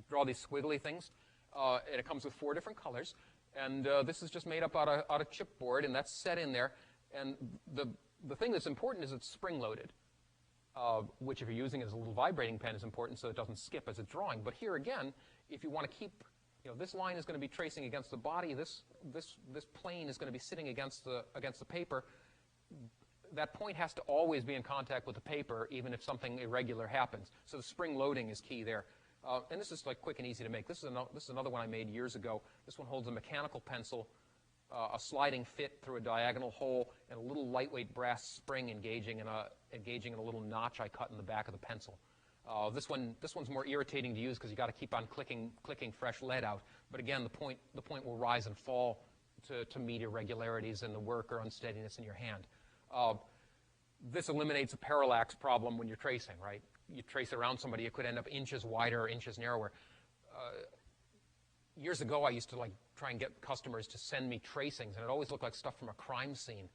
draw these squiggly things. And it comes with 4 different colors. And this is just made up out of chipboard, and that's set in there. And the thing that's important is it's spring-loaded. which if you're using as a little vibrating pen is important so it doesn't skip as it's drawing. But here again, if you want to keep, this line is going to be tracing against the body, this plane is going to be sitting against the paper. That point has to always be in contact with the paper, even if something irregular happens. So the spring loading is key there. And this is like quick and easy to make. This is another one I made years ago. This one holds a mechanical pencil, a sliding fit through a diagonal hole, and a little lightweight brass spring engaging in a little notch I cut in the back of the pencil. This one's more irritating to use because you got to keep on clicking fresh lead out. But again, the point will rise and fall to meet irregularities in the work or unsteadiness in your hand. This eliminates a parallax problem when you're tracing, right? You trace around somebody, it could end up inches wider or inches narrower. Years ago, I used to try and get customers to send me tracings, and it always looked like stuff from a crime scene,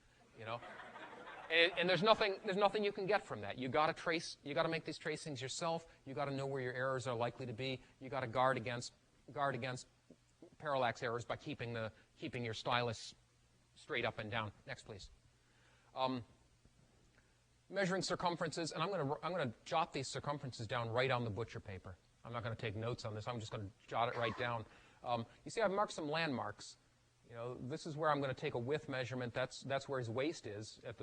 And there's nothing you can get from that. You got to trace. You got to make these tracings yourself. You got to know where your errors are likely to be. You got to guard against parallax errors by keeping your stylus straight up and down. Next, please. Measuring circumferences, and I'm going to jot these circumferences down right on the butcher paper. I'm not going to take notes on this. I'm just going to jot it right down. You see, I've marked some landmarks. This is where I'm going to take a width measurement. That's where his waist is at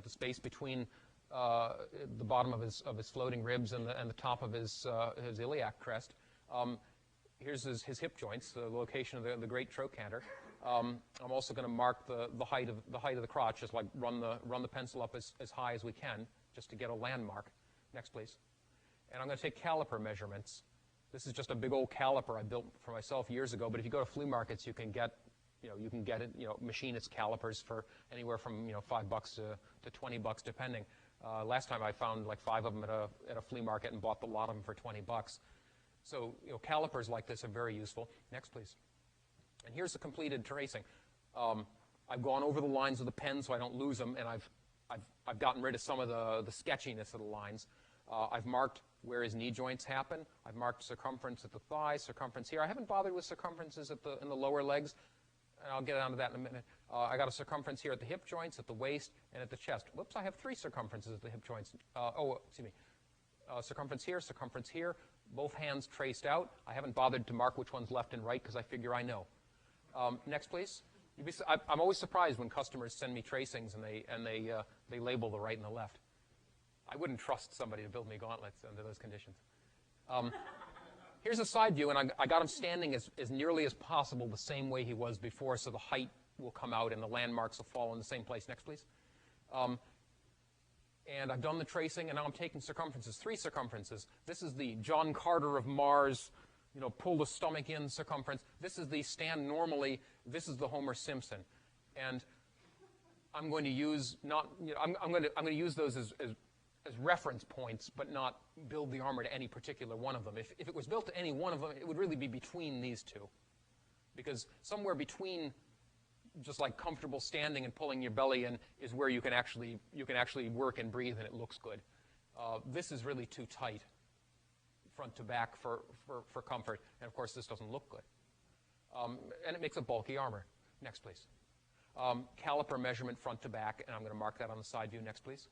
the space between the bottom of his floating ribs and the top of his iliac crest. Here's his hip joints, the location of the great trochanter. I'm also going to mark the height of the crotch, just like run the pencil up as high as we can, just to get a landmark. Next, please. And I'm going to take caliper measurements. This is just a big old caliper I built for myself years ago. But if you go to flea markets, you can get machinist calipers for anywhere from $5 to $20 depending. Last time I found like 5 of them at a flea market and bought the lot of them for $20. So calipers like this are very useful. Next, please. And here's the completed tracing. I've gone over the lines of the pen so I don't lose them, and I've gotten rid of some of the sketchiness of the lines. I've marked where his knee joints happen. I've marked circumference at the thigh, circumference here. I haven't bothered with circumferences in the lower legs, and I'll get onto that in a minute. I got a circumference here at the hip joints, at the waist, and at the chest. Whoops, I have 3 circumferences at the hip joints. Circumference here, both hands traced out. I haven't bothered to mark which one's left and right because I figure I know. Next, please. I'm always surprised when customers send me tracings and they label the right and the left. I wouldn't trust somebody to build me gauntlets under those conditions. Here's a side view, and I got him standing as nearly as possible the same way he was before, so the height will come out and the landmarks will fall in the same place. Next, please. And I've done the tracing, and now I'm taking circumferences, 3 circumferences. This is the John Carter of Mars, pull the stomach in circumference. This is the stand normally. This is the Homer Simpson, and I'm going to use I'm going to use those as reference points, but not build the armor to any particular one of them. If it was built to any one of them, it would really be between these two, because somewhere between just like comfortable standing and pulling your belly in is where you can actually work and breathe and it looks good. This is really too tight, front to back for comfort, and of course this doesn't look good. And it makes a bulky armor. Next, please. Caliper measurement front to back, and I'm going to mark that on the side view. Next, please.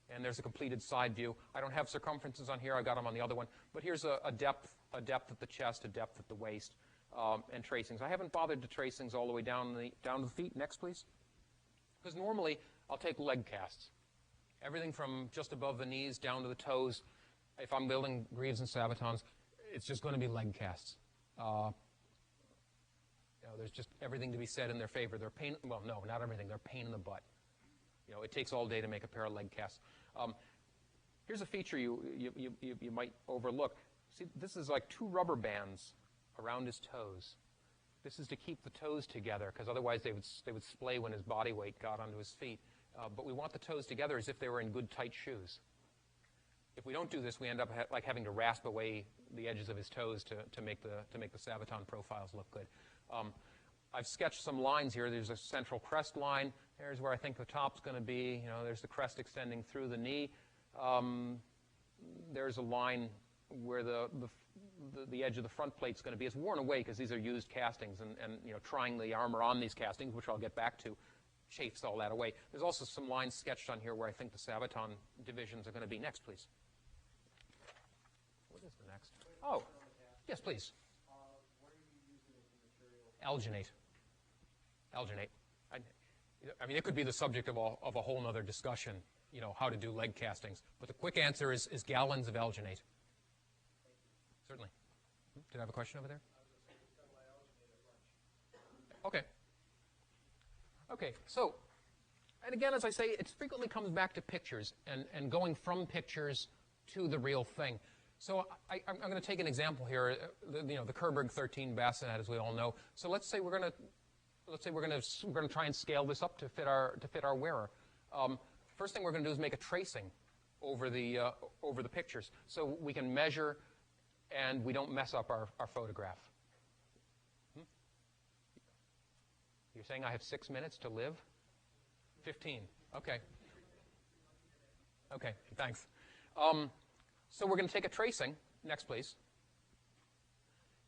And there's a completed side view. I don't have circumferences on here. I got them on the other one. But here's a depth at the chest, a depth at the waist, and tracings. I haven't bothered to tracings all the way down to the feet. Next, please. Because normally I'll take leg casts. Everything from just above the knees down to the toes. If I'm building greaves and sabatons, it's just going to be leg casts. There's just everything to be said in their favor. They're pain. Well, no, not everything. They're pain in the butt. It takes all day to make a pair of leg casts. Here's a feature you might overlook. See, this is like 2 rubber bands around his toes. This is to keep the toes together, because otherwise they would splay when his body weight got onto his feet. But we want the toes together as if they were in good, tight shoes. If we don't do this, we end up like having to rasp away the edges of his toes to make the sabaton profiles look good. I've sketched some lines here. There's a central crest line. There's where I think the top's going to be. There's the crest extending through the knee. There's a line where the edge of the front plate's going to be. It's worn away because these are used castings, and trying the armor on these castings, which I'll get back to, chafes all that away. There's also some lines sketched on here where I think the Sabaton divisions are going to be. Next, please. What is the next? Oh, yes, please. What are you using as a material? Alginate. Alginate. I mean, it could be the subject of a whole other discussion, you know, how to do leg castings. But the quick answer is gallons of alginate. Certainly. Did I have a question over there? Okay. Okay, so, and again, as I say, it frequently comes back to pictures and going from pictures to the real thing. So I'm going to take an example here, you know, the Kerberg 13 bassinet, as we all know. So let's say we're going to try and scale this up to fit our wearer. First thing we're going to do is make a tracing over the pictures, so we can measure and we don't mess up our photograph. You're saying I have 6 minutes to live? 15. Okay. Okay, thanks. So we're going to take a tracing. Next, please.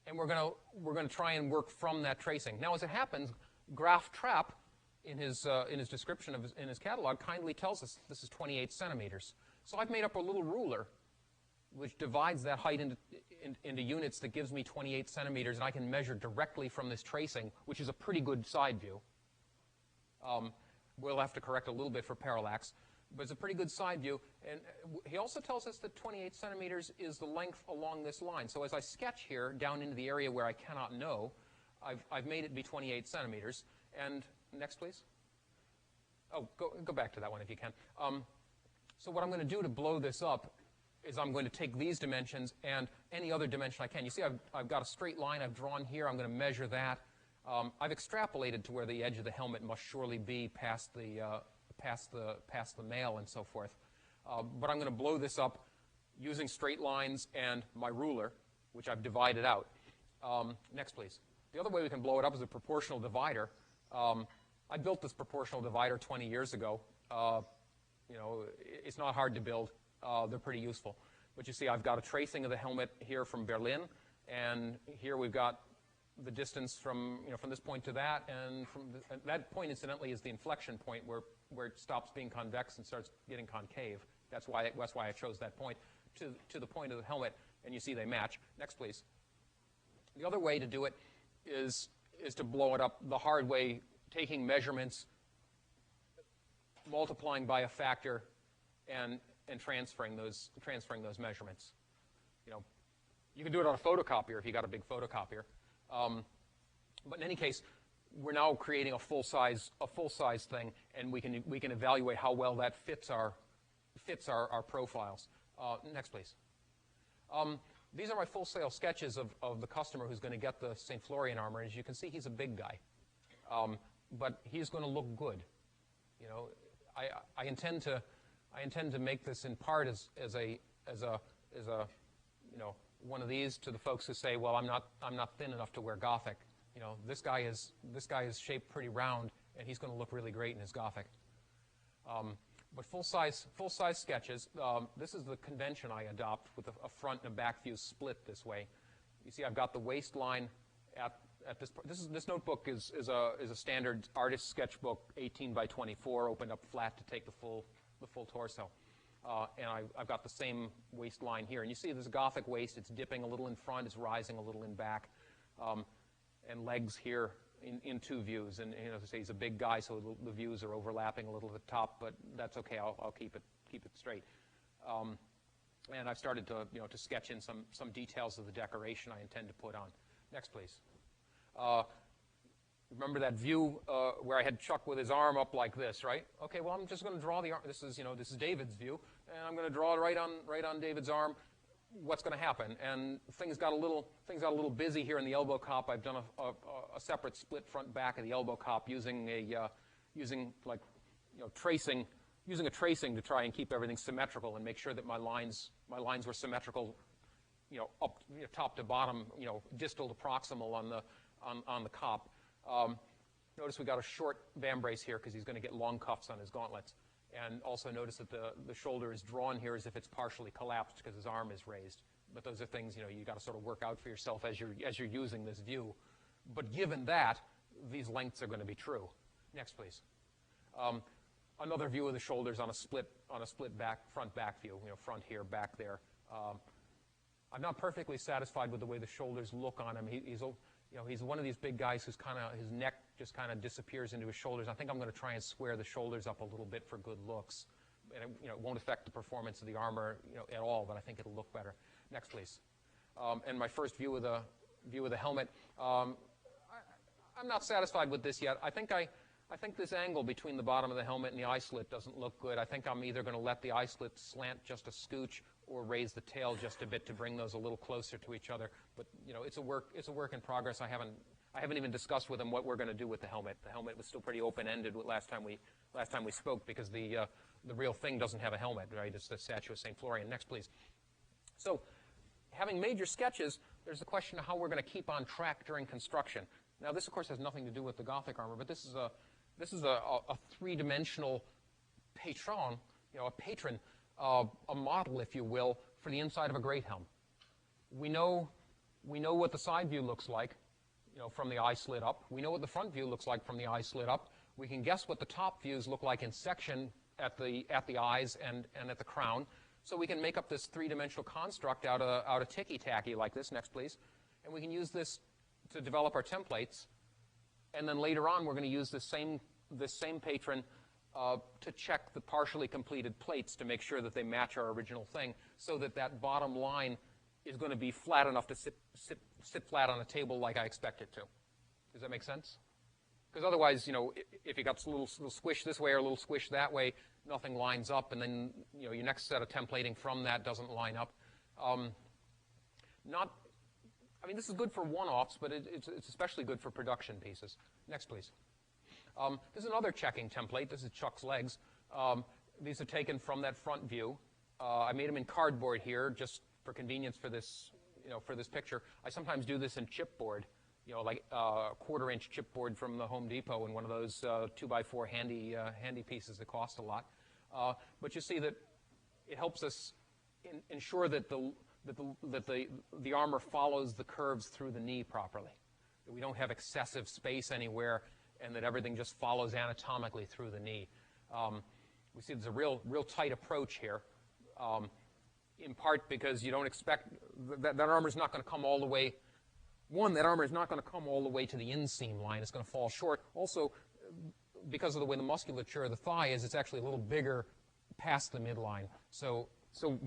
And we're going to try and work from that tracing. Now, as it happens, Graf Trapp, in his description of in his catalog, kindly tells us this is 28 centimeters. So I've made up a little ruler which divides that height into units that gives me 28 centimeters, and I can measure directly from this tracing, which is a pretty good side view. We'll have to correct a little bit for parallax, but it's a pretty good side view. And he also tells us that 28 centimeters is the length along this line. So as I sketch here down into the area where I cannot know, I've made it be 28 centimeters. And next, please. Oh, go back to that one if you can. So what I'm going to do to blow this up is I'm going to take these dimensions and any other dimension I can. You see, I've got a straight line I've drawn here. I'm going to measure that. I've extrapolated to where the edge of the helmet must surely be past the mail and so forth. But I'm going to blow this up using straight lines and my ruler, which I've divided out. Next, please. The other way we can blow it up is a proportional divider. I built this proportional divider 20 years ago. You know, it's not hard to build. They're pretty useful. But you see, I've got a tracing of the helmet here from Berlin, and here we've got the distance from this point to that, and that point, incidentally, is the inflection point where it stops being convex and starts getting concave. That's why I chose that point to the point of the helmet, and you see they match. Next, please. The other way to do it is to blow it up the hard way, taking measurements, multiplying by a factor, and transferring those measurements. You know, you can do it on a photocopier if you got a big photocopier. But in any case, we're now creating a full size thing, and we can evaluate how well that fits our profiles. Next, please. These are my full-scale sketches of the customer who's going to get the St. Florian armor. As you can see, he's a big guy, but he's going to look good. You know, I intend to make this in part as a you know, one of these to the folks who say, well, I'm not thin enough to wear Gothic. You know, this guy is shaped pretty round, and he's going to look really great in his Gothic. But full-size sketches. This is the convention I adopt with a front and a back view split this way. You see, I've got the waistline at this point. This notebook is a standard artist sketchbook, 18 by 24, opened up flat to take the full torso. And I've got the same waistline here. And you see there's a Gothic waist. It's dipping a little in front. It's rising a little in back. And legs here in two views. And as I say, he's a big guy, so the views are overlapping a little at the top. But that's okay. I'll keep it straight. And I've started to sketch in some details of the decoration I intend to put on. Next, please. Remember that view where I had Chuck with his arm up like this, right? Okay, well, I'm just going to draw the arm. This is David's view, and I'm going to draw it right on David's arm. What's going to happen? And things got a little busy here in the elbow cop. I've done a separate split front back of the elbow cop using a tracing to try and keep everything symmetrical and make sure that my lines were symmetrical, up top to bottom, distal to proximal on the cop. Notice we got a short vambrace here because he's going to get long cuffs on his gauntlets. And also notice that the shoulder is drawn here as if it's partially collapsed because his arm is raised. But those are things you got to sort of work out for yourself as you're using this view. But given that, these lengths are going to be true. Next, please. Another view of the shoulders on a split front back view, front here, back there. I'm not perfectly satisfied with the way the shoulders look on him. He's one of these big guys whose his neck just kind of disappears into his shoulders. I think I'm going to try and square the shoulders up a little bit for good looks. And it won't affect the performance of the Armour at all, but I think it'll look better. Next, please. And my first view of the helmet. I'm not satisfied with this yet. I think this angle between the bottom of the helmet and the eye slit doesn't look good. I think I'm either going to let the eye slit slant just a scooch or raise the tail just a bit to bring those a little closer to each other. But it's a work in progress. I haven't even discussed with him what we're going to do with the helmet. The helmet was still pretty open-ended last time we spoke, because the real thing doesn't have a helmet, right? It's the statue of St. Florian. Next, please. So, having made your sketches, there's the question of how we're going to keep on track during construction. Now, this, of course, has nothing to do with the Gothic Armour, but this is a three-dimensional patron, a patron, a model, if you will, for the inside of a great helm. We know what the side view looks like, from the eye slit up. We know what the front view looks like from the eye slit up. We can guess what the top views look like in section at the eyes and at the crown. So we can make up this three-dimensional construct out of ticky-tacky like this. Next, please. And we can use this to develop our templates. And then later on, we're going to use this same patron to check the partially completed plates to make sure that they match our original thing, so that bottom line is going to be flat enough to sit flat on a table like I expect it to. Does that make sense? Because otherwise, if you got a little squish this way or a little squish that way, nothing lines up, and then your next set of templating from that doesn't line up. This is good for one-offs, but it's especially good for production pieces. Next, please. This is another checking template. This is Chuck's legs. These are taken from that front view. I made them in cardboard here just for convenience for this picture. I sometimes do this in chipboard, like a quarter-inch chipboard from the Home Depot in one of those 2x4 handy pieces that cost a lot. But you see that it helps us ensure that the Armour follows the curves through the knee properly. That we don't have excessive space anywhere, and that everything just follows anatomically through the knee. We see there's a real tight approach here, in part because you don't expect that Armour is not going to come all the way. One, that Armour is not going to come all the way to the inseam line. It's going to fall short. Also, because of the way the musculature of the thigh is, it's actually a little bigger past the midline. So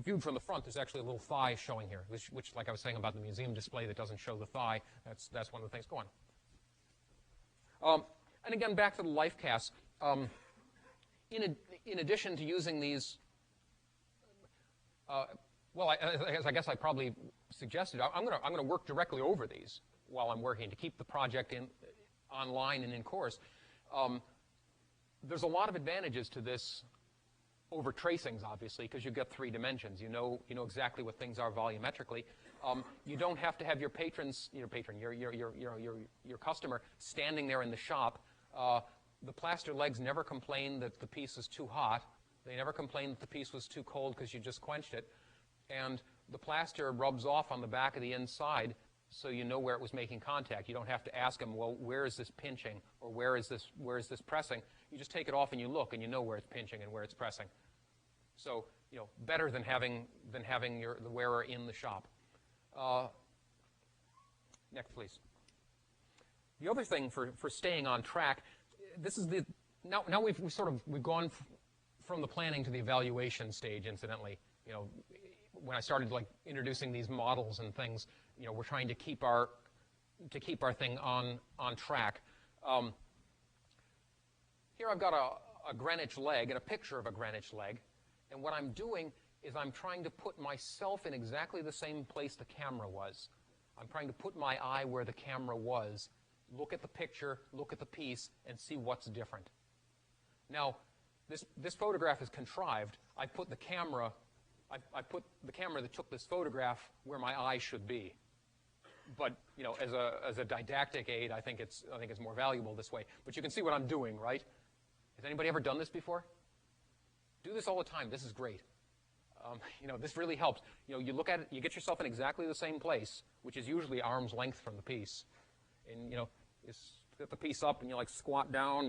viewed from the front, there's actually a little thigh showing here, which, like I was saying about the museum display that doesn't show the thigh, that's one of the things. Go on. And again, back to the life casts. In addition to using these, I guess I probably suggested, I'm going to work directly over these while I'm working to keep the project online and in course. There's a lot of advantages to this over tracings, obviously, because you get 3 dimensions. You know exactly what things are volumetrically. You don't have to have your your customer standing there in the shop. The plaster legs never complain that the piece is too hot. They never complain that the piece was too cold because you just quenched it. And the plaster rubs off on the back of the inside, so you know where it was making contact. You don't have to ask them, well, where is this pinching, or where is this pressing? You just take it off and you look, and you know where it's pinching and where it's pressing. So, better than having the wearer in the shop. Next, please. The other thing for staying on track, this is now we've gone from the planning to the evaluation stage. Incidentally, when I started introducing these models and things, we're trying to keep our thing on track. Here I've got a Greenwich leg and a picture of a Greenwich leg, and what I'm doing is I'm trying to put myself in exactly the same place the camera was. I'm trying to put my eye where the camera was, look at the picture, look at the piece, and see what's different. Now, this photograph is contrived. I put the camera that took this photograph where my eye should be. But as a didactic aid, I think it's more valuable this way. But you can see what I'm doing, right? Has anybody ever done this before? Do this all the time. This is great. This really helps. You look at it, you get yourself in exactly the same place, which is usually arm's length from the piece. And you get the piece up, and you squat down,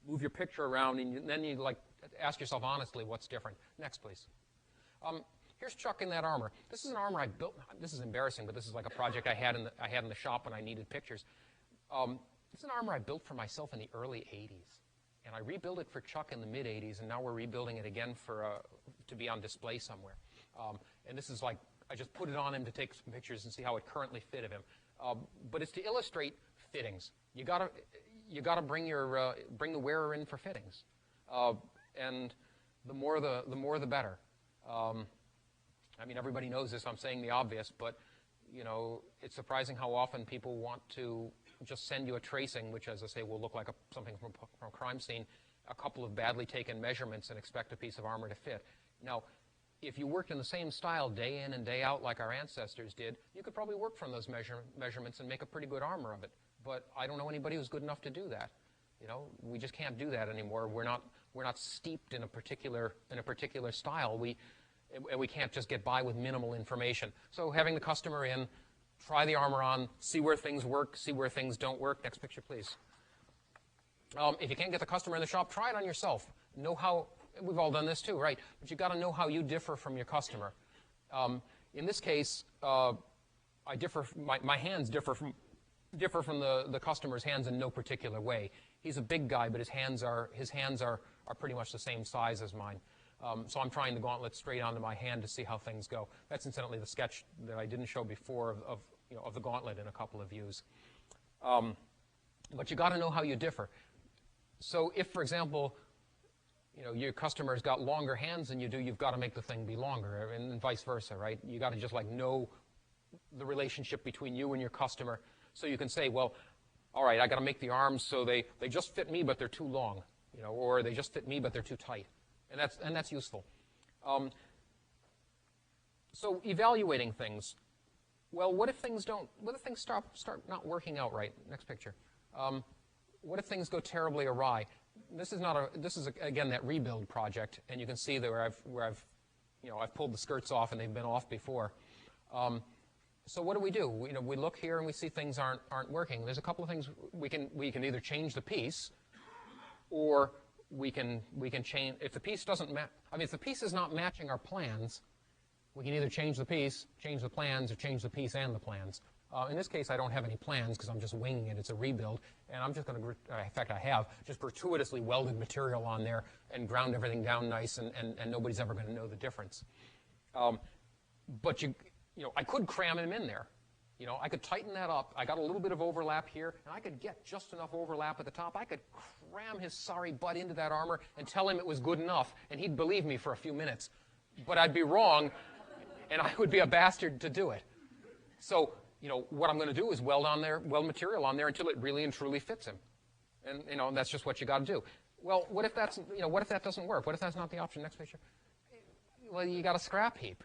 you move your picture around, and then you like ask yourself honestly what's different. Next, please. Here's Chuck in that Armour. This is an Armour I built. This is embarrassing, but this is like a project I had in the shop when I needed pictures. It's an Armour I built for myself in the early 80s. And I rebuilt it for Chuck in the mid-80s, and now we're rebuilding it again to be on display somewhere. And this is like, I just put it on him to take some pictures and see how it currently fit of him. But it's to illustrate fittings. You gotta bring the wearer in for fittings. And the more the better. I mean, everybody knows this, I'm saying the obvious, but you know, it's surprising how often people want to just send you a tracing, which, as I say, will look like something from a crime scene, a couple of badly taken measurements, and expect a piece of armor to fit. Now, if you worked in the same style day in and day out like our ancestors did, you could probably work from those measurements and make a pretty good armor of it. But I don't know anybody who's good enough to do that. You know, we just can't do that anymore. We're not steeped in a particular style. We can't just get by with minimal information. So having the customer in, try the armor on, see where things work, see where things don't work. Next picture, please. If you can't get the customer in the shop, try it on yourself. Know how, we've all done this too, right? But you've got to know how you differ from your customer. In this case, my hands differ from the customer's hands in no particular way. He's a big guy, but his hands are pretty much the same size as mine. So I'm trying the gauntlet straight onto my hand to see how things go. That's incidentally the sketch that I didn't show before of the gauntlet in a couple of views. But you got to know how you differ. So if, for example, you know, your customer's got longer hands than you do, you've got to make the thing be longer, and vice versa, right? You got to just like know the relationship between you and your customer, so you can say, well, all right, I got to make the arms so they just fit me, but they're too long, you know, or they just fit me, but they're too tight. And that's useful. So evaluating things. Well, what if things start not working out right? Next picture. What if things go terribly awry? This is again that rebuild project, and you can see that where I've pulled the skirts off and they've been off before. So what do? You know, we look here and we see things aren't working. There's a couple of things we can either change the piece, or we can change, if the piece doesn't match, if the piece is not matching our plans, we can either change the piece, change the plans, or change the piece and the plans. In this case, I don't have any plans because I'm just winging it. It's a rebuild, and I'm just going to, in fact, I have just gratuitously welded material on there and ground everything down nice, and nobody's ever going to know the difference. But you know, I could cram him in there. You know, I could tighten that up. I got a little bit of overlap here, and I could get just enough overlap at the top. I could cram his sorry butt into that armor and tell him it was good enough, and he'd believe me for a few minutes. But I'd be wrong, and I would be a bastard to do it. So, you know, what I'm going to do is weld material on there until it really and truly fits him. And, you know, that's just what you got to do. Well, what if that doesn't work? What if that's not the option? Next picture. Well, you got a scrap heap.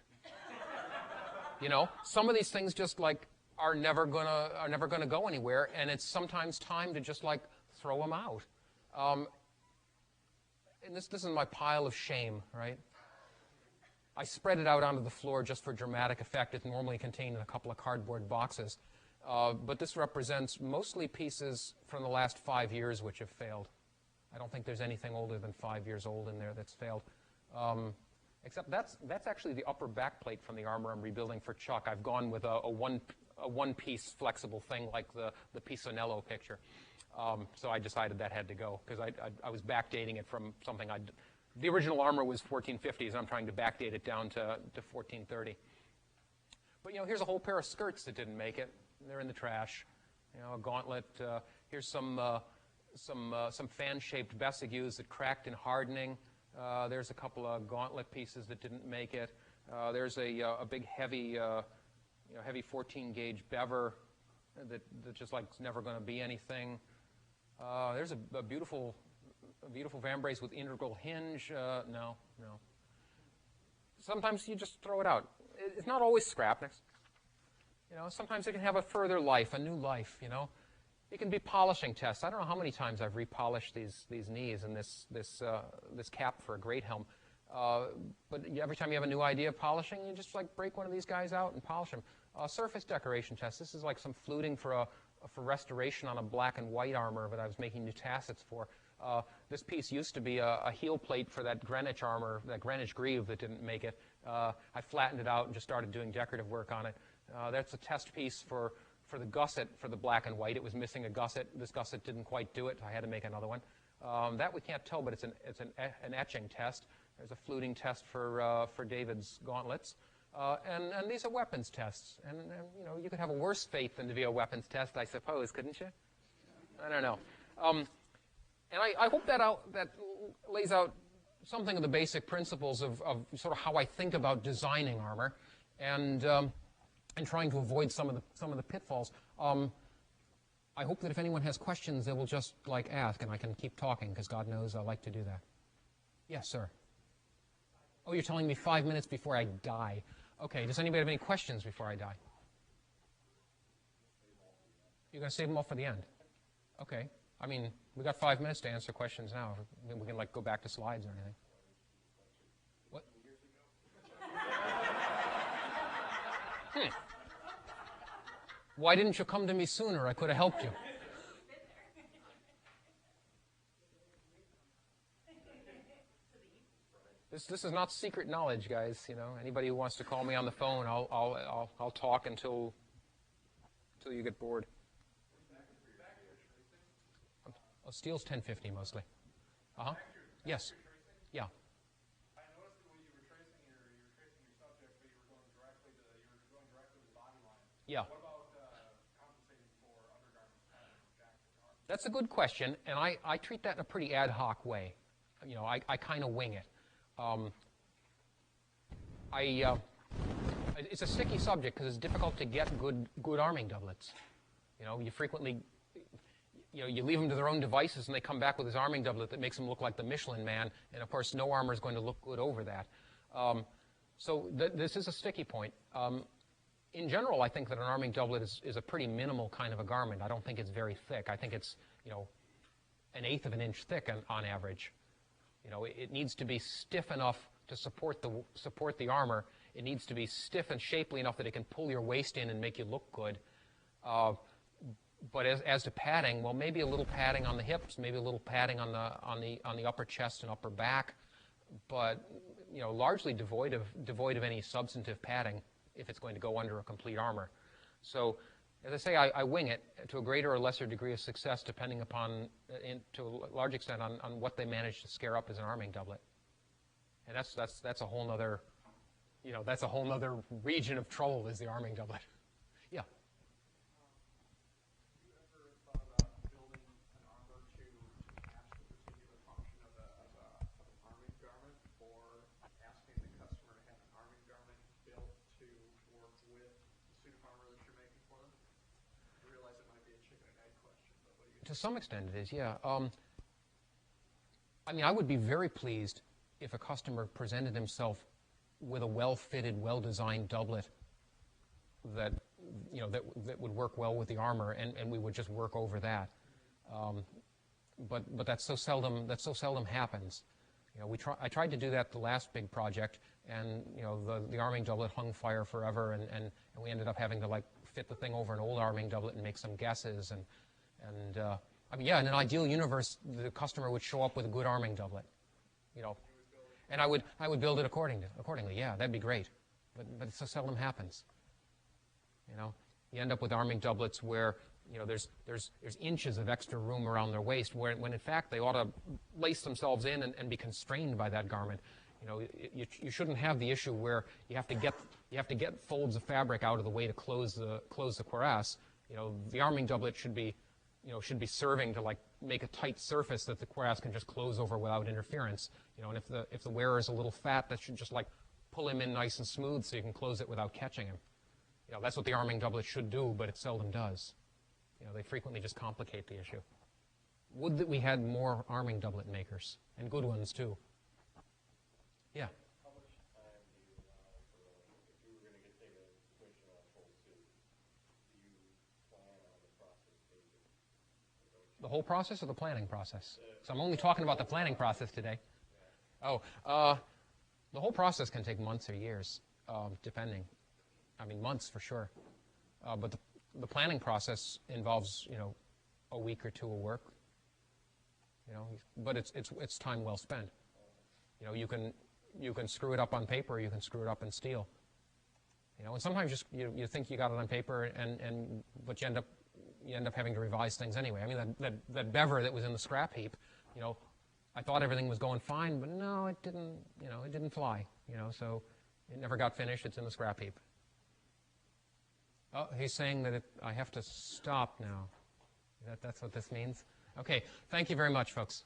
You know, some of these things just like are never gonna go anywhere, and it's sometimes time to just like throw them out. And this is my pile of shame, right? I spread it out onto the floor just for dramatic effect. It's normally contained in a couple of cardboard boxes, but this represents mostly pieces from the last 5 years which have failed. I don't think there's anything older than 5 years old in there that's failed. Except that's actually the upper back plate from the armor I'm rebuilding for Chuck. I've gone with a one-piece flexible thing like the Pisonello picture. So I decided that had to go because I was backdating it from something the original armor was 1450s, and I'm trying to backdate it down to 1430. But you know, here's a whole pair of skirts that didn't make it. They're in the trash. You know, a gauntlet. Here's some fan-shaped Bessigues that cracked in hardening. There's a couple of gauntlet pieces that didn't make it. There's a big heavy 14-gauge bever that just like is never going to be anything. There's a beautiful vambrace with integral hinge. No. Sometimes you just throw it out. It's not always scrap. You know, sometimes it can have a further life, a new life. You know. It can be polishing tests. I don't know how many times I've repolished these knees and this cap for a great helm. But every time you have a new idea of polishing, you just like break one of these guys out and polish them. Surface decoration test. This is like some fluting for restoration on a black and white armor that I was making new tassets for. This piece used to be a heel plate for that Greenwich armor, that Greenwich greave that didn't make it. I flattened it out and just started doing decorative work on it. That's a test piece for the gusset for the black and white. It was missing a gusset. This gusset didn't quite do it. I had to make another one. That we can't tell, but it's an etching test. There's a fluting test for David's gauntlets. And these are weapons tests. And you know, you could have a worse fate than to be a weapons test, I suppose, couldn't you? I don't know. And I hope that lays out something of the basic principles of sort of how I think about designing armor, and trying to avoid some of the pitfalls. I hope that if anyone has questions, they will just ask, and I can keep talking because God knows I like to do that. Yes, sir. Oh, you're telling me 5 minutes before I die. Okay. Does anybody have any questions before I die? You're going to save them all for the end. Okay. I mean, we got 5 minutes to answer questions now. We can go back to slides or anything. What? Why didn't you come to me sooner? I could have helped you. This is not secret knowledge, guys. You know, anybody who wants to call me on the phone, I'll talk until you get bored. Oh, steel's 1050 mostly. Yes. Yeah. I noticed that when you were tracing your subject, but you were going directly to the body line. Yeah. What about compensating for undergarments, jackets, and armor? That's a good question, and I treat that in a pretty ad hoc way. You know, I kind of wing it. It's a sticky subject because it's difficult to get good arming doublets. You know, you frequently, you leave them to their own devices, and they come back with this arming doublet that makes them look like the Michelin Man, and of course, no armor is going to look good over that. So this is a sticky point. In general, I think that an arming doublet is a pretty minimal kind of a garment. I don't think it's very thick. I think it's, 1/8 of an inch thick on average. It needs to be stiff enough to support the armor. It needs to be stiff and shapely enough that it can pull your waist in and make you look good. But as to padding, well, maybe a little padding on the hips, maybe a little padding on the upper chest and upper back, but largely devoid of any substantive padding if it's going to go under a complete armor. So, as I say, I wing it to a greater or lesser degree of success, depending upon, to a large extent, on what they manage to scare up as an arming doublet. And that's a whole other, that's a whole other region of trouble, is the arming doublet. Yeah. Have you ever thought about building an armor to match the particular function of an arming garment, or asking the customer to have an arming garment built to work with the suit of armor that you're making for them? I realize it might be a chicken and egg question, but what do you think? To some extent it is, yeah. I mean, I would be very pleased if a customer presented himself with a well-fitted, well-designed doublet that would work well with the armor, and we would just work over that. But that so seldom happens. I tried to do that the last big project, and the arming doublet hung fire forever, and we ended up having to fit the thing over an old arming doublet and make some guesses, and I mean, yeah, in an ideal universe, the customer would show up with a good arming doublet, and I would build it accordingly. Yeah, that'd be great, but it so seldom happens. You end up with arming doublets where there's inches of extra room around their waist, when in fact they ought to lace themselves in and be constrained by that garment. You shouldn't have the issue where you have to get folds of fabric out of the way to close the cuirass. The arming doublet should be serving to make a tight surface that the cuirass can just close over without interference. And if the wearer is a little fat, that should just pull him in nice and smooth so you can close it without catching him. That's what the arming doublet should do, but it seldom does. They frequently just complicate the issue. Would that we had more arming doublet makers, and good ones too. Yeah. How much time do you allow for, if you were going to get take a position on a full suit, do you plan on the process taking? The whole process or the planning process? So I'm only talking about the planning process today. Oh, the whole process can take months or years, depending. I mean, months for sure. But the planning process involves, a week or two of work. You know, but it's time well spent. You know, you can screw it up on paper, or you can screw it up in steel. You know, and sometimes you think you got it on paper, but you end up having to revise things anyway. I mean, that bever that was in the scrap heap, you know, I thought everything was going fine, but no, it didn't. You know, it didn't fly. You know, so it never got finished. It's in the scrap heap. Oh, he's saying that I have to stop now. That's what this means? Okay, thank you very much, folks.